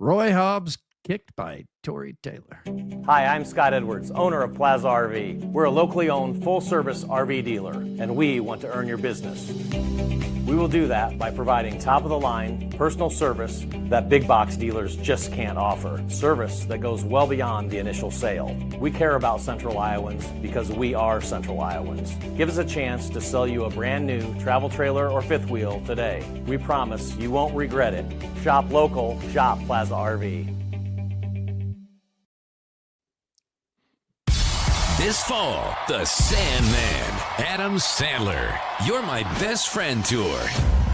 Roy Hobbs kicked by Tory Taylor. Hi, I'm Scott Edwards, owner of Plaza RV. We're a locally owned full-service RV dealer, and we want to earn your business. We will do that by providing top-of-the-line personal service that big box dealers just can't offer. Service that goes well beyond the initial sale. We care about Central Iowans because we are Central Iowans. Give us a chance to sell you a brand new travel trailer or fifth wheel today. We promise you won't regret it. Shop local, shop Plaza RV. This fall, the Sandman, Adam Sandler, You're My Best Friend Tour.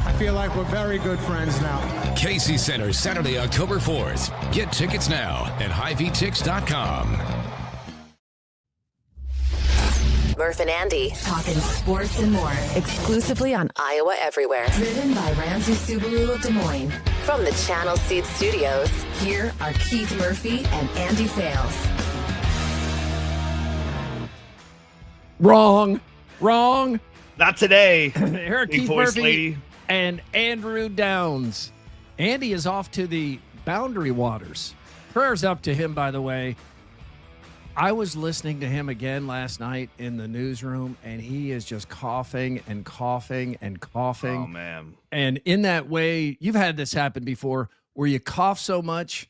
I feel like we're very good friends now. Casey Center, Saturday, October 4th. Get tickets now at HiVTix.com. Murph and Andy, talking sports and more, exclusively on Iowa Everywhere. Driven by Ramsey Subaru of Des Moines. From the Channel Seed Studios, here are Keith Murphy and Andy Fales. Wrong. Not today. Here, Big Keith voice Murphy lady. and Andrew Downs. Andy is off to the Boundary Waters. Prayers up to him, by the way. I was listening to him again last night in the newsroom, and he is just coughing and coughing and coughing. Oh, man. And in that way, you've had this happen before, where you cough so much,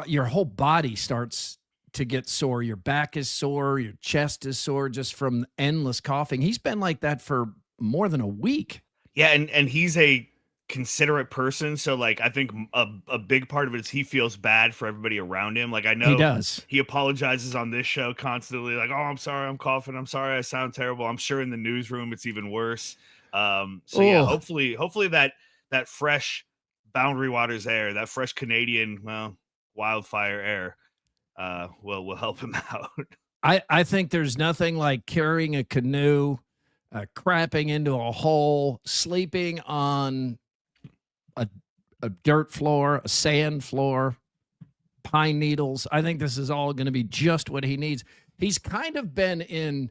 your whole body starts to get sore. Your back is sore, your chest is sore just from endless coughing. He's been like that for more than a week. Yeah, and he's a considerate person, so like I think a big part of it is he feels bad for everybody around him. Like I know He does. He apologizes on this show constantly, like, "Oh, I'm sorry, I'm coughing. I'm sorry, I sound terrible." I'm sure in the newsroom it's even worse. Yeah, hopefully that fresh Boundary Waters air, that fresh Canadian wildfire air, will help him out. I think there's nothing like carrying a canoe, crapping into a hole, sleeping on a dirt floor, a sand floor, pine needles. I think this is all going to be just what he needs. He's kind of been in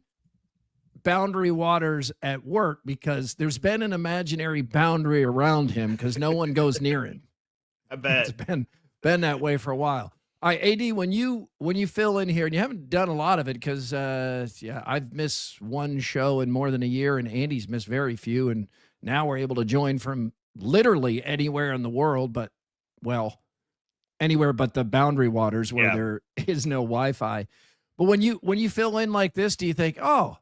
Boundary Waters at work because there's been an imaginary boundary around him because no one goes near him. I bet. It's been that way for a while. All right, AD, when you fill in here, and you haven't done a lot of it because, I've missed one show in more than a year, and Andy's missed very few, and now we're able to join from literally anywhere in the world, but, well, anywhere but the Boundary Waters where there is no Wi-Fi. But when you fill in like this, do you think, oh,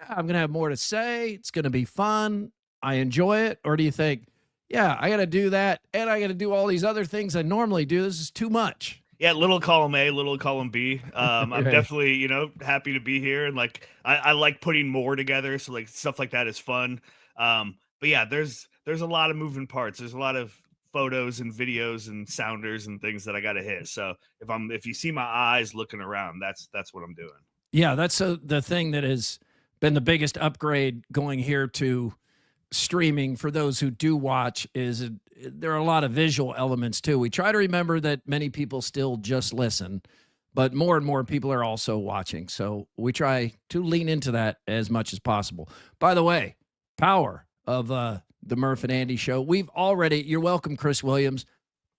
I'm going to have more to say, it's going to be fun, I enjoy it, or do you think, yeah, I got to do that, and I got to do all these other things I normally do, this is too much? Yeah, little column A, little column B. I'm definitely, happy to be here. And like, I like putting more together. So like stuff like that is fun. But yeah, there's a lot of moving parts. There's a lot of photos and videos and sounders and things that I got to hit. So if you see my eyes looking around, that's what I'm doing. Yeah, that's the thing that has been the biggest upgrade going here to streaming for those who do watch is there are a lot of visual elements too. We try to remember that many people still just listen, but more and more people are also watching. So we try to lean into that as much as possible. By the way, power of the Murph and Andy show. You're welcome, Chris Williams.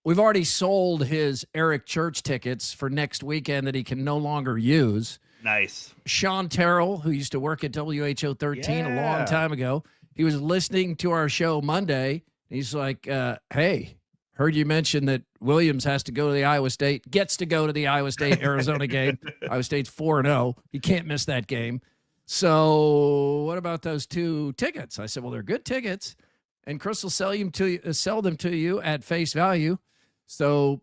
We've already sold his Eric Church tickets for next weekend that he can no longer use. Nice. Sean Terrell, who used to work at WHO 13 a long time ago, he was listening to our show Monday. He's like, hey, heard you mention that Williams gets to go to the Iowa State Arizona game. Iowa State's 4-0. You can't miss that game. So what about those two tickets? I said, well, they're good tickets, and Chris will sell them to you at face value. So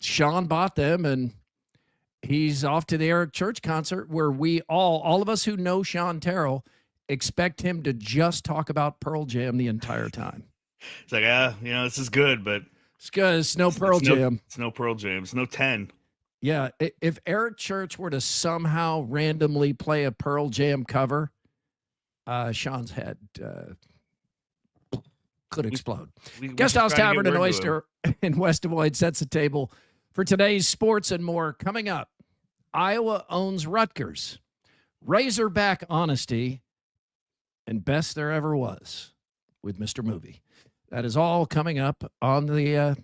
Sean bought them, and he's off to the Eric Church concert where we all of us who know Sean Terrell expect him to just talk about Pearl Jam the entire time. It's like, this is good, but it's good. It's no Pearl Jam. It's no Pearl Jam. It's no 10. Yeah. If Eric Church were to somehow randomly play a Pearl Jam cover, Sean's head could explode. Guest House Tavern and Oyster in West Des Moines sets the table for today's sports and more. Coming up, Iowa owns Rutgers, Razorback honesty, and best there ever was with Mr. Movie. That is all coming up on the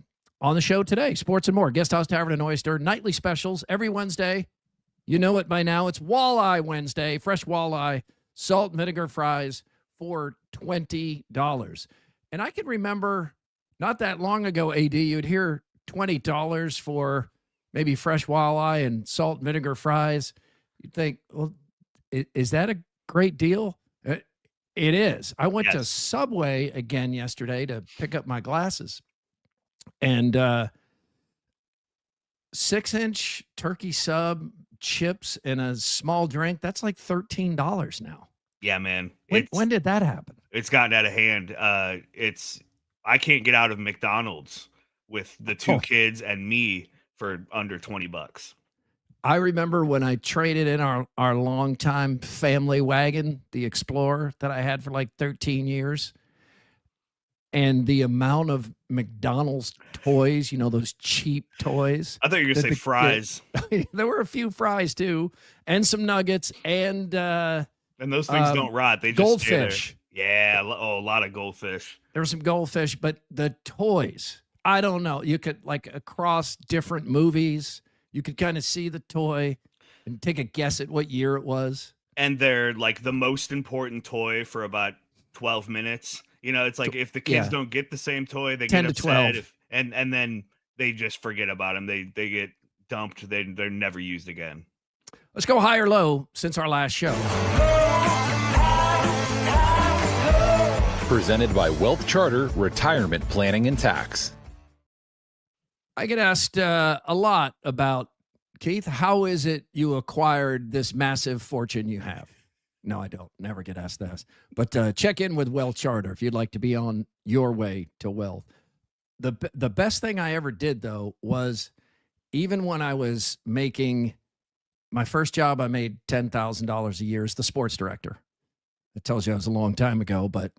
on the show today. Sports and more. Guest House Tavern and Oyster. Nightly specials every Wednesday. You know it by now. It's Walleye Wednesday. Fresh walleye, salt and vinegar fries for $20. And I can remember not that long ago, AD, you'd hear $20 for maybe fresh walleye and salt and vinegar fries. You'd think, well, is that a great deal? It is. I went to Subway again yesterday to pick up my glasses. And 6-inch turkey sub, chips, and a small drink, that's like $13 now. Yeah, man. When did that happen? It's gotten out of hand. I can't get out of McDonald's with the two kids and me for under $20. I remember when I traded in our longtime family wagon, the Explorer, that I had for like 13 years. And the amount of McDonald's toys, you know, those cheap toys. I thought you were going to say fries. There were a few fries too, and some nuggets, and those things don't rot. They just goldfish. Yeah, a lot of goldfish. There were some goldfish, but the toys, I don't know. You could, like, across different movies, you could kind of see the toy and take a guess at what year it was. And they're like the most important toy for about 12 minutes. You know, it's like if the kids don't get the same toy, they get upset. And then they just forget about them. They get dumped. They're never used again. Let's go high or low since our last show. Presented by Wealth Charter Retirement Planning and Tax. I get asked a lot about, Keith, how is it you acquired this massive fortune you have? No, I don't. Never get asked that. But check in with Wealth Charter if you'd like to be on your way to wealth. The best thing I ever did, though, was even when I was making my first job, I made $10,000 a year as the sports director. It tells you it was a long time ago, but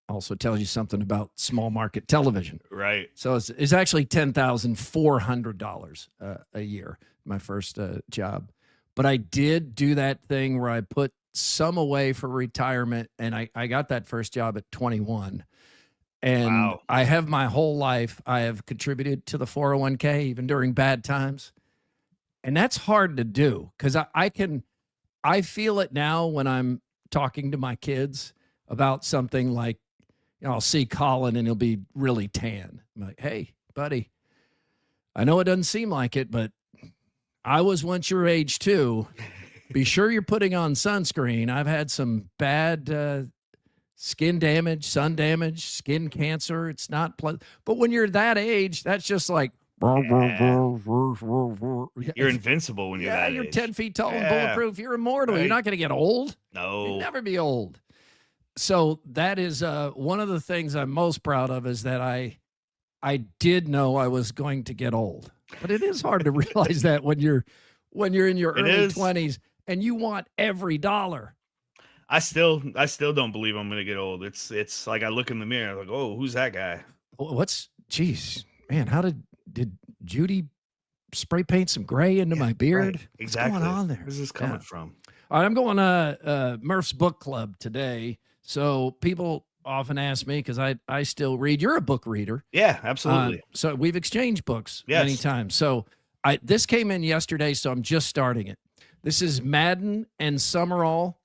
also tells you something about small market television. Right. So it's actually $10,400 a year, my first job. But I did do that thing where I put some away for retirement, and I got that first job at 21. And I have my whole life, I have contributed to the 401k, even during bad times. And that's hard to do because I feel it now when I'm talking to my kids about something like, you know, I'll see Colin and he'll be really tan. I'm like, hey, buddy, I know it doesn't seem like it, but I was once your age too. Be sure you're putting on sunscreen. I've had some bad skin damage, sun damage, skin cancer. It's not pleasant. But when you're that age, that's just like, you're invincible when you're that you're age. 10 feet tall and bulletproof. You're immortal. Right. You're not going to get old. No. You'll never be old. So that is one of the things I'm most proud of is that I did know I was going to get old. But it is hard to realize that when you're in your early 20s and you want every dollar. I still don't believe I'm going to get old. It's like I look in the mirror like, oh, who's that guy? Geez, man, how did Judy spray paint some gray into my beard? Right. Exactly. What's going on there? Where's this coming from? All right, I'm going to Murph's book club today. So people often ask me because I still read. You're a book reader. Yeah, absolutely. So we've exchanged books many times. So this came in yesterday, so I'm just starting it. This is Madden and Summerall,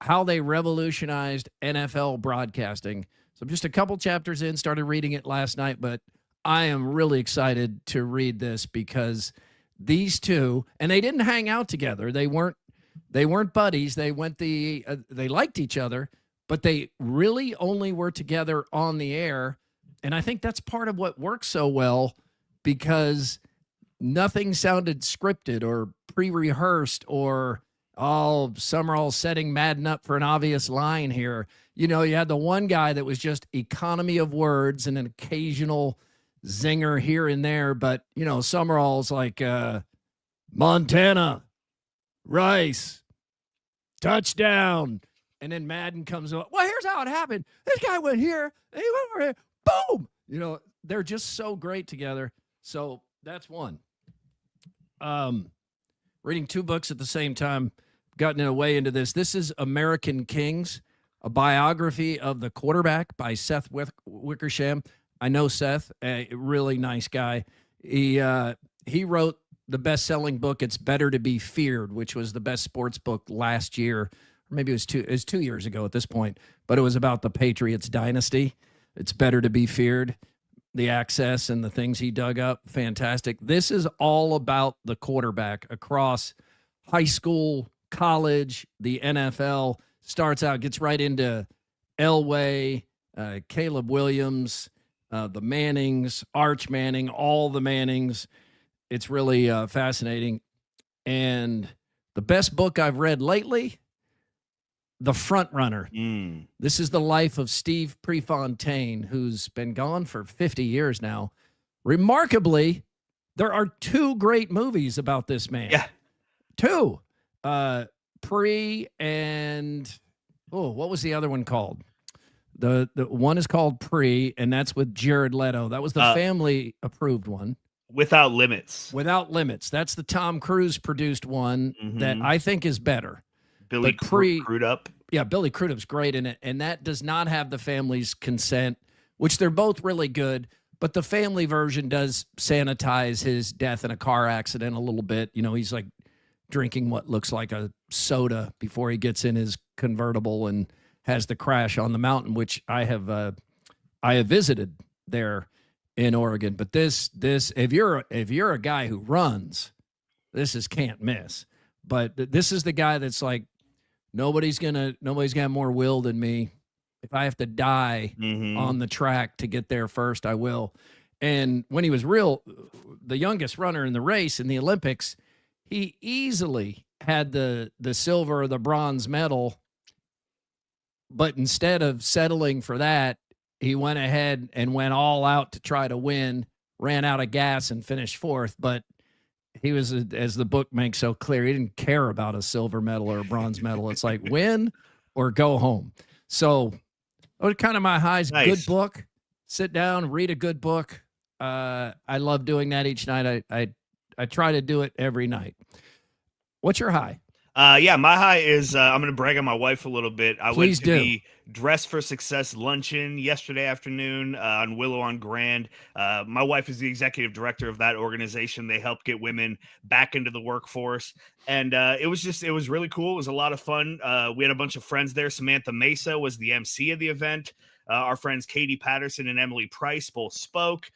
how they revolutionized NFL broadcasting. So I'm just a couple chapters in, started reading it last night, but I am really excited to read this because these two, and they didn't hang out together. They weren't buddies. They liked each other, but they really only were together on the air. And I think that's part of what works so well because nothing sounded scripted or pre-rehearsed or, Summerall setting Madden up for an obvious line here. You know, you had the one guy that was just economy of words and an occasional zinger here and there. But, you know, Summerall's like Montana, Rice, touchdown. And then Madden comes up. Well, here's how it happened. This guy went here. And he went over here. Boom. You know, they're just so great together. So that's one. Reading two books at the same time, gotten in a way into this. This is American Kings, a biography of the quarterback by Seth Wickersham. I know Seth, a really nice guy. He wrote the best-selling book, It's Better to Be Feared, which was the best sports book last year. Or maybe it was 2 years ago at this point, but it was about the Patriots dynasty. It's Better to Be Feared, the access and the things he dug up. Fantastic. This is all about the quarterback across high school, college, the NFL. Starts out, gets right into Elway, Caleb Williams, the Mannings, Arch Manning, all the Mannings. It's really fascinating. And the best book I've read lately, The Front Runner. This is the life of Steve Prefontaine, who's been gone for 50 years now. Remarkably, there are 2 great movies about this man. Yeah. 2. Pre and, what was the other one called? The one is called Pre, and that's with Jared Leto. That was the family-approved one. Without Limits. Without Limits. That's the Tom Cruise produced one that I think is better. Billy Crudup. Yeah, Billy Crudup's great in it, and that does not have the family's consent, which they're both really good, but the family version does sanitize his death in a car accident a little bit. You know, he's like drinking what looks like a soda before he gets in his convertible and has the crash on the mountain, which I have visited there in Oregon. But this if you're a guy who runs, this is can't miss. But this is the guy that's like, nobody's gonna have more will than me. If I have to die on the track to get there first, I will. And when he was the youngest runner in the race in the Olympics, he easily had the silver or the bronze medal. But instead of settling for that, he went ahead and went all out to try to win, ran out of gas and finished 4th. But he was, as the book makes so clear, he didn't care about a silver medal or a bronze medal. It's like win or go home. So those are kind of my highs. Nice. Good book. Sit down, read a good book. I love doing that each night. I try to do it every night. What's your high? My high is I'm going to brag on my wife a little bit. I Please went to do. the Dress for Success luncheon yesterday afternoon on Willow on Grand. My wife is the executive director of that organization. They help get women back into the workforce. And it was really cool. It was a lot of fun. We had a bunch of friends there. Samantha Mesa was the MC of the event. Our friends Katie Patterson and Emily Price both spoke.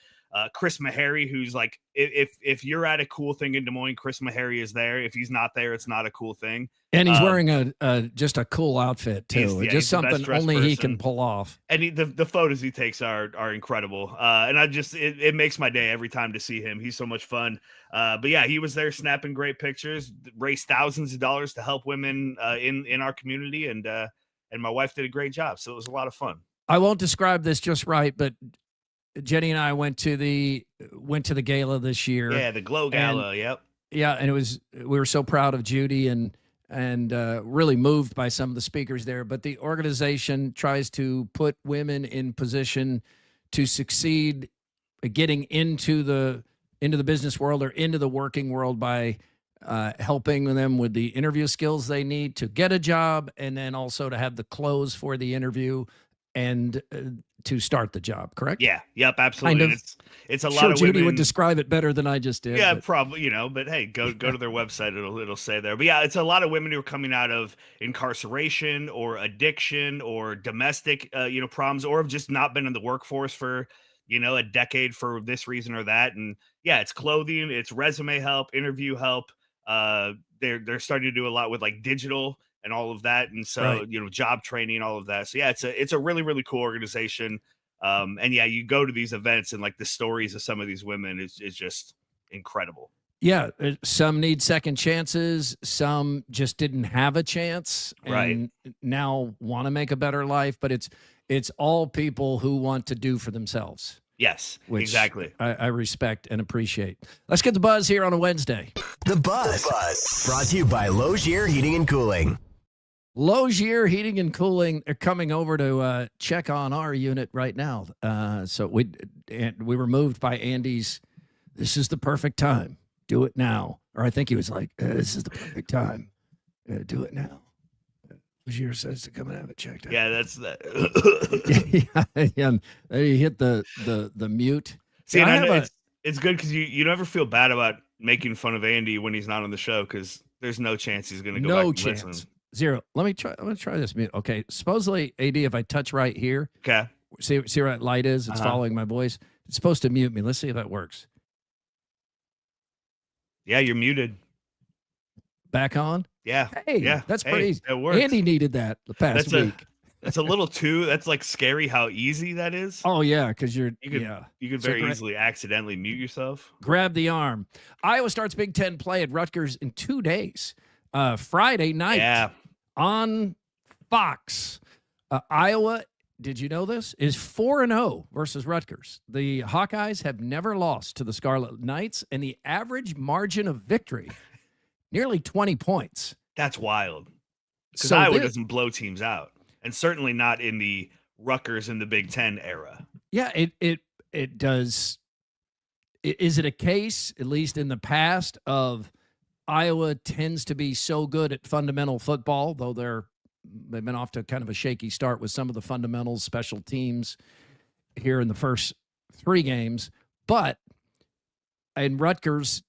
Chris Meharry, who's like, if you're at a cool thing in Des Moines, Chris Meharry is there. If he's not there, it's not a cool thing. And he's wearing just a cool outfit too. He's just something only he can pull off. And the photos he takes are incredible. And it makes my day every time to see him. He's so much fun. But yeah, he was there snapping great pictures, raised thousands of dollars to help women in our community, and my wife did a great job. So it was a lot of fun. I won't describe this just right, but Jenny and I went to the gala this year. Yeah, the Glow Gala. Yep. Yeah, and we were so proud of Judy and really moved by some of the speakers there. But the organization tries to put women in position to succeed, getting into the business world or into the working world by helping them with the interview skills they need to get a job, and then also to have the clothes for the interview and to start the job. Correct? Yeah. Yep. Absolutely. Kind of. It's a Sure, lot of Judy women would describe it better than I just did. Yeah, but. probably, but hey, go to their website. It'll say there. But yeah, it's a lot of women who are coming out of incarceration or addiction or domestic, problems, or have just not been in the workforce for, a decade for this reason or that. And yeah, it's clothing, it's resume help, interview help. They're starting to do a lot with like digital and all of that. And so, Right. Job training, all of that. So yeah, it's a really, really cool organization. And yeah, you go to these events and like the stories of some of these women is just incredible. Yeah. Some need second chances. Some just didn't have a chance and Right. now want to make a better life, but it's all people who want to do for themselves. Yes, Which exactly. I respect and appreciate. Let's get the buzz here on a Wednesday. The Buzz. Brought to you by Logier Heating and Cooling. Logier Heating and Cooling are coming over to check on our unit right now. So we were moved by Andy's, this is the perfect time. Do it now. Or I think he was like, this is the perfect time. Do it now. Logier says to come and have it checked out. Yeah, that's that. And you hit the mute. See, and I know it's good because you never feel bad about making fun of Andy when he's not on the show because there's no chance he's going to go back and listen. Zero. Let me try this mute. Okay. Supposedly, AD, if I touch right here, okay. See where that light is? It's following my voice. It's supposed to mute me. Let's see if that works. Yeah, you're muted. Back on? Yeah. Hey, yeah. That's pretty easy. It works. Andy needed that the past week. That's a little too. That's like scary how easy that is. Oh yeah, because you could very easily accidentally mute yourself. Grab the arm. Iowa starts Big Ten play at Rutgers in 2 days. Friday night on Fox. Iowa, did you know this, is 4-0 versus Rutgers. The Hawkeyes have never lost to the Scarlet Knights, and the average margin of victory, nearly 20 points. That's wild. Because Iowa doesn't blow teams out, and certainly not in the Rutgers in the Big Ten era. Yeah, it does. Is it a case, at least in the past, of Iowa tends to be so good at fundamental football, though they've been off to kind of a shaky start with some of the fundamentals, special teams here in the first 3 games. But in Rutgers,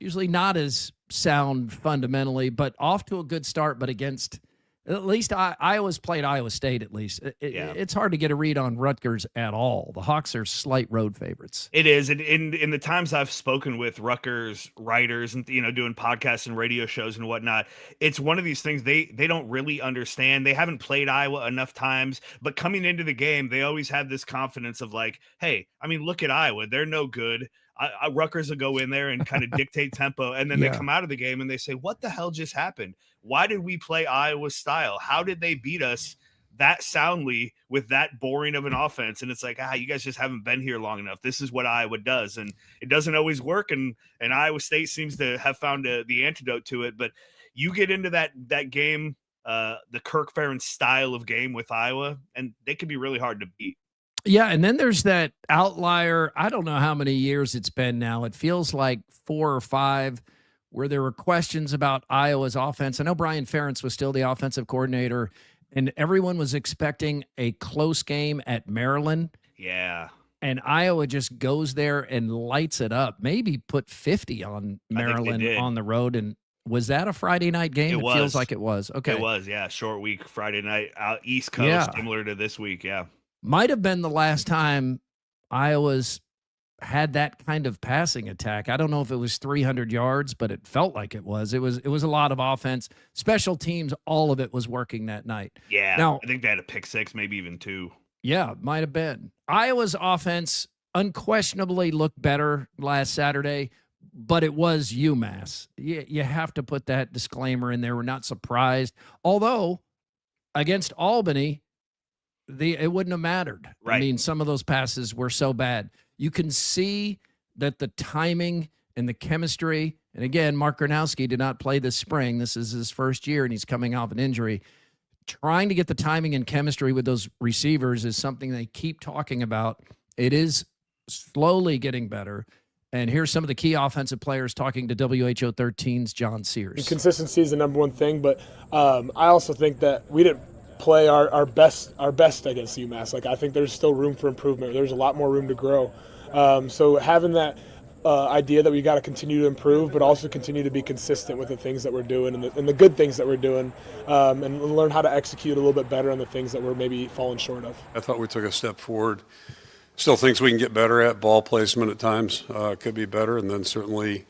usually not as sound fundamentally, but off to a good start, but against at least Iowa's played Iowa State at least. It's hard to get a read on Rutgers at all. The Hawks are slight road favorites. It is. And in the times I've spoken with Rutgers writers and, doing podcasts and radio shows and whatnot, it's one of these things they don't really understand. They haven't played Iowa enough times, but coming into the game, they always have this confidence of like, hey, I mean, look at Iowa. They're no good. Rutgers will go in there and kind of dictate tempo. And then they come out of the game and they say, what the hell just happened? Why did we play Iowa style? How did they beat us that soundly with that boring of an offense? And it's like, you guys just haven't been here long enough. This is what Iowa does. And it doesn't always work. And Iowa State seems to have found the antidote to it. But you get into that game, the Kirk Ferentz style of game with Iowa, and they can be really hard to beat. Yeah, and then there's that outlier. I don't know how many years it's been now. It feels like 4 or 5 where there were questions about Iowa's offense. I know Brian Ferentz was still the offensive coordinator, and everyone was expecting a close game at Maryland. Yeah. And Iowa just goes there and lights it up. Maybe put 50 on Maryland on the road. And was that a Friday night game? It feels like it was. Okay. It was, yeah. Short week, Friday night, out East Coast, similar to this week, yeah. Might have been the last time Iowa's had that kind of passing attack. I don't know if it was 300 yards, but it felt like it was. It was a lot of offense. Special teams, all of it was working that night. Yeah, now, I think they had a pick 6, maybe even 2. Yeah, might have been. Iowa's offense unquestionably looked better last Saturday, but it was UMass. You have to put that disclaimer in there. We're not surprised. Although, against Albany, it wouldn't have mattered. Right. I mean, some of those passes were so bad. You can see that the timing and the chemistry, and again, Mark Gronowski did not play this spring. This is his first year, and he's coming off an injury. Trying to get the timing and chemistry with those receivers is something they keep talking about. It is slowly getting better. And here's some of the key offensive players talking to WHO 13's John Sears. Consistency is the number one thing, but I also think that we didn't play our best against UMass. Like, I think there's still room for improvement. There's a lot more room to grow. So having that idea that we got to continue to improve, but also continue to be consistent with the things that we're doing and the good things that we're doing, and learn how to execute a little bit better on the things that we're maybe falling short of. I thought we took a step forward. Still things we can get better at. Ball placement at times could be better, and then certainly,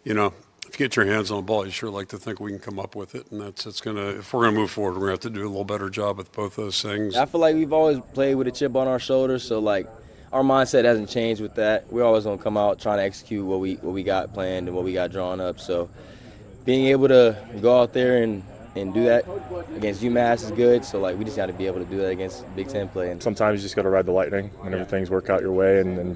if you get your hands on the ball, you sure like to think we can come up with it, and it's gonna. If we're gonna move forward, we're gonna have to do a little better job with both those things. I feel like we've always played with a chip on our shoulders, so like our mindset hasn't changed with that. We're always gonna come out trying to execute what we got planned and what we got drawn up. So being able to go out there and do that against UMass is good. So like we just got to be able to do that against Big Ten play. And sometimes you just got to ride the lightning whenever things work out your way, and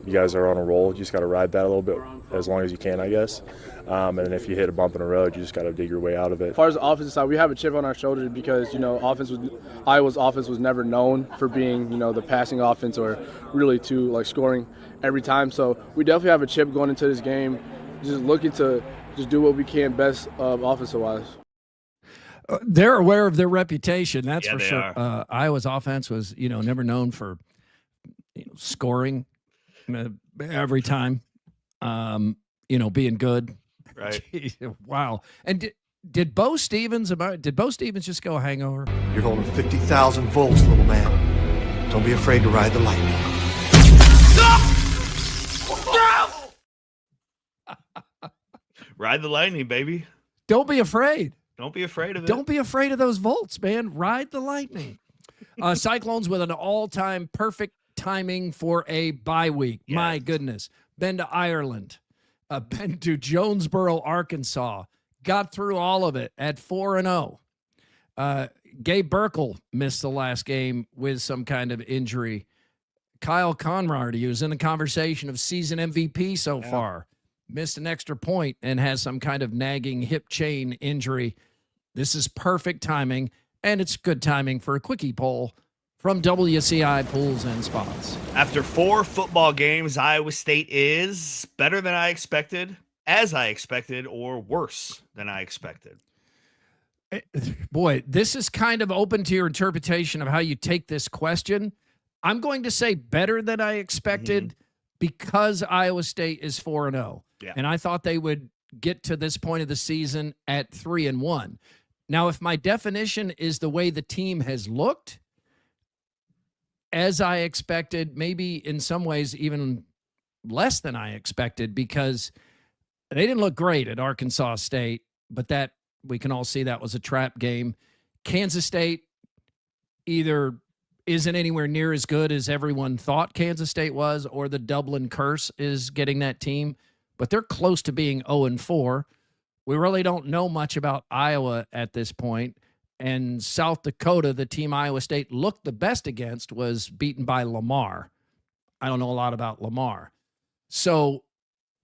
you guys are on a roll. You just got to ride that a little bit as long as you can, I guess. And then if you hit a bump in the road, you just got to dig your way out of it. As far as the offensive side, we have a chip on our shoulders because Iowa's offense was never known for being the passing offense or really to like scoring every time. So we definitely have a chip going into this game, just looking to just do what we can best offensive wise. They're aware of their reputation. That's Yeah, for they sure. Iowa's offense was, never known for scoring every time, being good. Right. Wow. And did Bo Stevens just go hangover? You're holding 50,000 volts, little man. Don't be afraid to ride the lightning. Ride the lightning, baby. Don't be afraid. Don't be afraid of it. Don't be afraid of those volts, man. Ride the lightning. Cyclones with an all-time perfect timing for a bye week. Yes. My goodness. Been to Ireland. Been to Jonesboro, Arkansas. Got through all of it at 4-0. Gabe Burkle missed the last game with some kind of injury. Kyle Conrad, he was in the conversation of season MVP so far. Missed an extra point and has some kind of nagging hip chain injury. This is perfect timing, and it's good timing for a quickie poll from WCI Pools and Spots. After 4 football games, Iowa State is better than I expected, as I expected, or worse than I expected. Boy, this is kind of open to your interpretation of how you take this question. I'm going to say better than I expected because Iowa State is 4-0. Yeah. And I thought they would get to this point of the season at 3-1. Now, if my definition is the way the team has looked, as I expected, maybe in some ways even less than I expected, because they didn't look great at Arkansas State, but that we can all see that was a trap game. Kansas State either isn't anywhere near as good as everyone thought Kansas State was, or the Dublin curse is getting that team, but they're close to being 0-4. We really don't know much about Iowa at this point. And South Dakota, the team Iowa State looked the best against, was beaten by Lamar. I don't know a lot about Lamar. So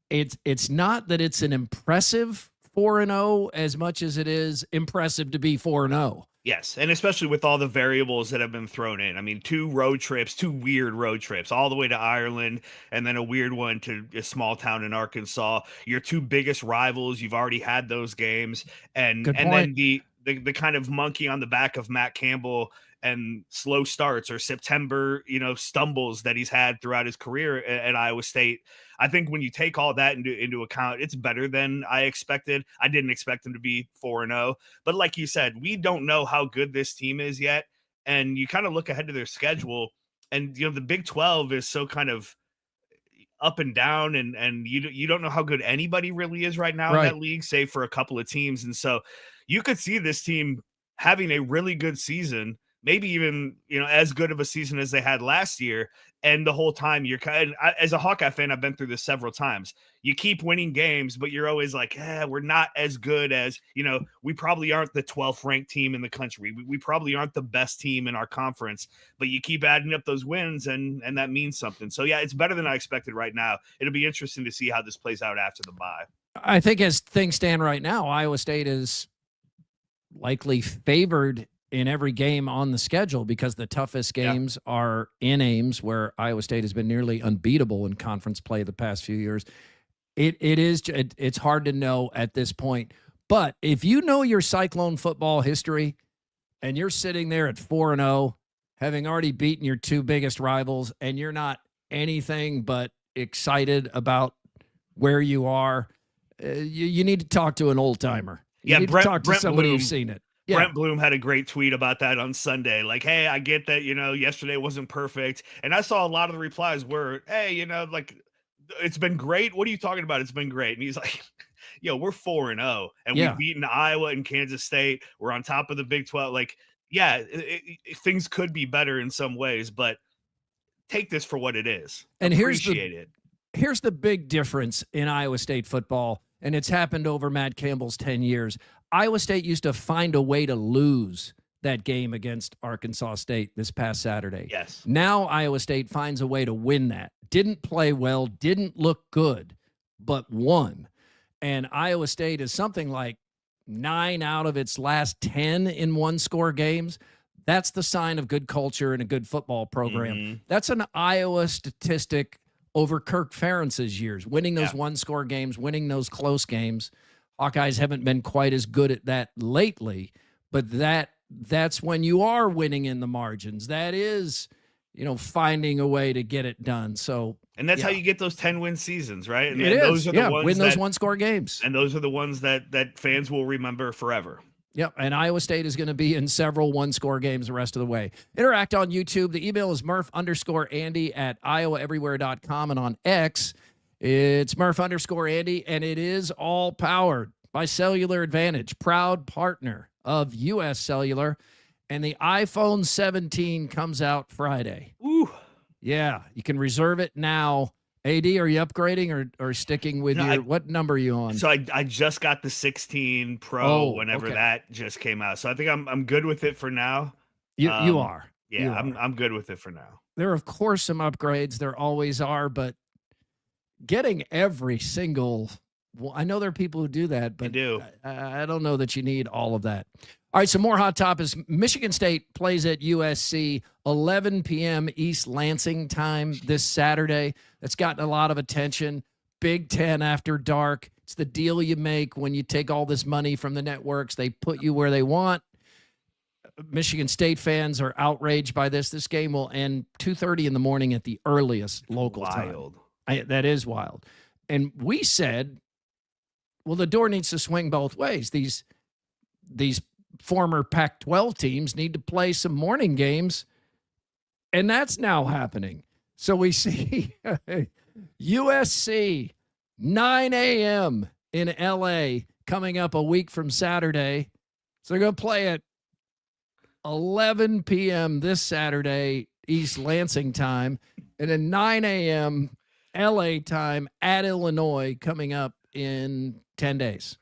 it's not that it's an impressive 4-0 as much as it is impressive to be 4-0. Yes, and especially with all the variables that have been thrown in. I mean, 2 weird road trips, all the way to Ireland, and then a weird one to a small town in Arkansas. Your 2 biggest rivals, you've already had those games, and then the kind of monkey on the back of Matt Campbell and slow starts or September, stumbles that he's had throughout his career at Iowa State. I think when you take all that into account, it's better than I expected. I didn't expect them to be 4-0, but like you said, we don't know how good this team is yet. And you kind of look ahead to their schedule, and the Big 12 is so kind of up and down, and you don't know how good anybody really is right now in that league, save for a couple of teams. And so you could see this team having a really good season, maybe even, as good of a season as they had last year. And the whole time you're as a Hawkeye fan, I've been through this several times. You keep winning games, but you're always like, we're not as good as, we probably aren't the 12th ranked team in the country. We probably aren't the best team in our conference, but you keep adding up those wins and that means something. So yeah, it's better than I expected right now. It'll be interesting to see how this plays out after the bye. I think as things stand right now, Iowa State is likely favored in every game on the schedule because the toughest games are in Ames, where Iowa State has been nearly unbeatable in conference play the past few years. It's hard to know at this point. But if you know your Cyclone football history and you're sitting there at 4-0, having already beaten your 2 biggest rivals, and you're not anything but excited about where you are, you need to talk to an old timer. You need to talk to somebody who's seen it. Yeah. Brent Bloom had a great tweet about that on Sunday. Like, hey, I get that, yesterday wasn't perfect. And I saw a lot of the replies were, hey, it's been great. What are you talking about? It's been great. And he's like, we're 4-0 and we've beaten Iowa and Kansas State. We're on top of the Big 12. Like, things could be better in some ways, but take this for what it is. And appreciate it. Here's the big difference in Iowa State football, and it's happened over Matt Campbell's 10 years. Iowa State used to find a way to lose that game against Arkansas State this past Saturday. Yes. Now Iowa State finds a way to win that. Didn't play well, didn't look good, but won. And Iowa State is something like 9 out of its last 10 in one-score games. That's the sign of good culture and a good football program. Mm-hmm. That's an Iowa statistic over Kirk Ferentz's years, winning those one-score games, winning those close games. Hawkeyes haven't been quite as good at that lately, But that's when you are winning in the margins. That is, finding a way to get it done. So, and that's how you get those 10-win seasons, right? And those are the ones win those one-score games. And those are the ones that fans will remember forever. Yep, and Iowa State is going to be in several one-score games the rest of the way. Interact on YouTube. The email is Murph_Andy@iowaeverywhere.com, and on X, it's Murph_Andy, and it is all powered by Cellular Advantage, proud partner of U.S. Cellular, and the iPhone 17 comes out Friday. Ooh. Yeah, you can reserve it now. AD, are you upgrading or sticking with what number are you on? So I just got the 16 Pro whenever that just came out. So I think I'm good with it for now. You are. Yeah, you I'm good with it for now. There are, of course, some upgrades. There always are, but getting every single I know there are people who do that, but I don't know that you need all of that. All right, some more hot topics. Michigan State plays at USC, 11 p.m. East Lansing time this Saturday. That's gotten a lot of attention. Big Ten after dark. It's the deal you make when you take all this money from the networks. They put you where they want. Michigan State fans are outraged by this. This game will end 2:30 in the morning at the earliest local time. That is wild. And we said, well, the door needs to swing both ways. These former Pac-12 teams need to play some morning games, and that's now happening. So we see USC, 9 a.m. in L.A. coming up a week from Saturday. So they're going to play at 11 p.m. this Saturday, East Lansing time, and then 9 a.m. L.A. time at Illinois coming up in 10 days.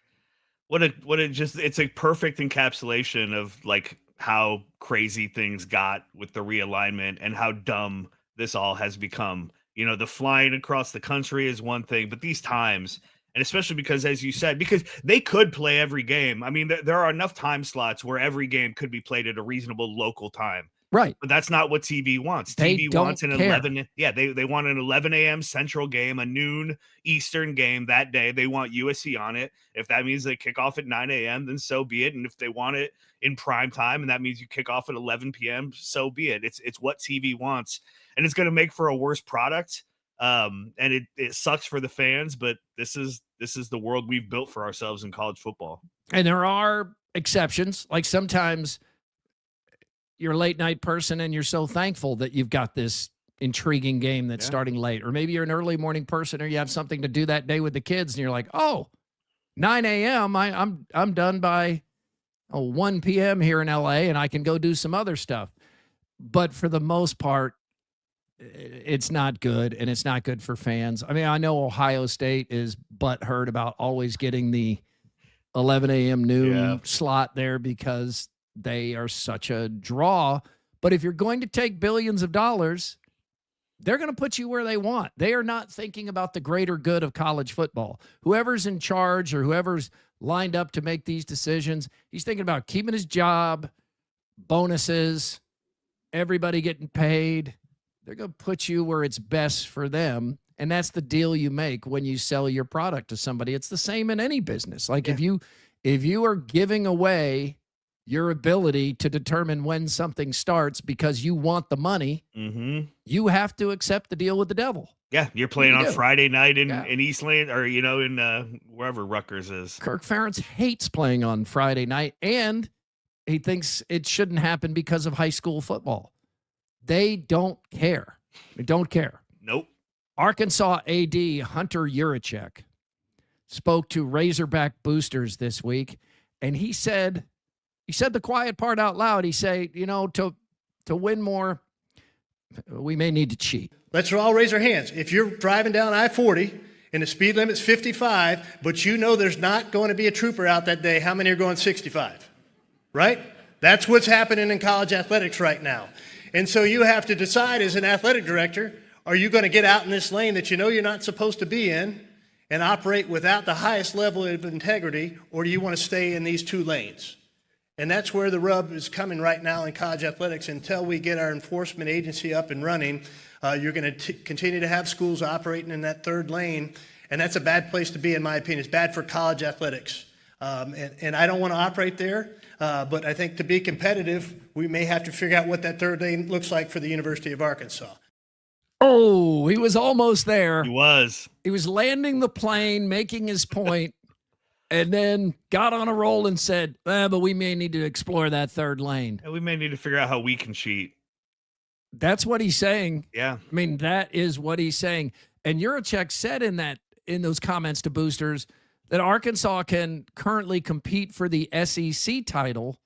It's a perfect encapsulation of like how crazy things got with the realignment and how dumb this all has become. The flying across the country is one thing, but these times, and especially because, as you said, because they could play every game. I mean, there are enough time slots where every game could be played at a reasonable local time. Right. But that's not what TV wants. TV wants an 11. Yeah, they want an 11 a.m. Central game, a noon Eastern game that day. They want USC on it. If that means they kick off at 9 a.m., then so be it. And if they want it in prime time, and that means you kick off at 11 p.m., so be it. It's what TV wants. And it's going to make for a worse product. And it sucks for the fans, but this is the world we've built for ourselves in college football. And there are exceptions. Like sometimes you're a late night person and you're so thankful that you've got this intriguing game that's starting late. Or maybe you're an early morning person or you have something to do that day with the kids and you're like, 9 a.m. I'm done by 1 p.m. here in LA and I can go do some other stuff. But for the most part, it's not good, and it's not good for fans. I mean, I know Ohio State is butthurt about always getting the 11 a.m. noon slot there because they are such a draw. But if you're going to take billions of dollars, they're going to put you where they want. They are not thinking about the greater good of college football. Whoever's in charge or whoever's lined up to make these decisions, he's thinking about keeping his job, bonuses, everybody getting paid. They're going to put you where it's best for them. And that's the deal you make when you sell your product to somebody. It's the same in any business. Like if you are giving away your ability to determine when something starts because you want the money, you have to accept the deal with the devil. Yeah, you're playing on Friday night in Eastland or, in wherever Rutgers is. Kirk Ferentz hates playing on Friday night, and he thinks it shouldn't happen because of high school football. They don't care. They don't care. Nope. Arkansas AD Hunter Yurachek spoke to Razorback boosters this week, and he said the quiet part out loud. He said, to win more, we may need to cheat. Let's all raise our hands. If you're driving down I-40 and the speed limit's 55, but there's not going to be a trooper out that day, how many are going 65? Right? That's what's happening in college athletics right now. And so you have to decide as an athletic director, are you going to get out in this lane that you're not supposed to be in and operate without the highest level of integrity, or do you want to stay in these two lanes? And that's where the rub is coming right now in college athletics. Until we get our enforcement agency up and running, you're going to continue to have schools operating in that third lane, and that's a bad place to be, in my opinion. It's bad for college athletics. And I don't want to operate there. But I think to be competitive, we may have to figure out what that third lane looks like for the University of Arkansas. Oh, he was almost there. He was. He was landing the plane, making his point, and then got on a roll and said, but we may need to explore that third lane. And we may need to figure out how we can cheat. That's what he's saying. Yeah. I mean, that is what he's saying. And Yurachek said in those comments to Boosters that Arkansas can currently compete for the SEC title,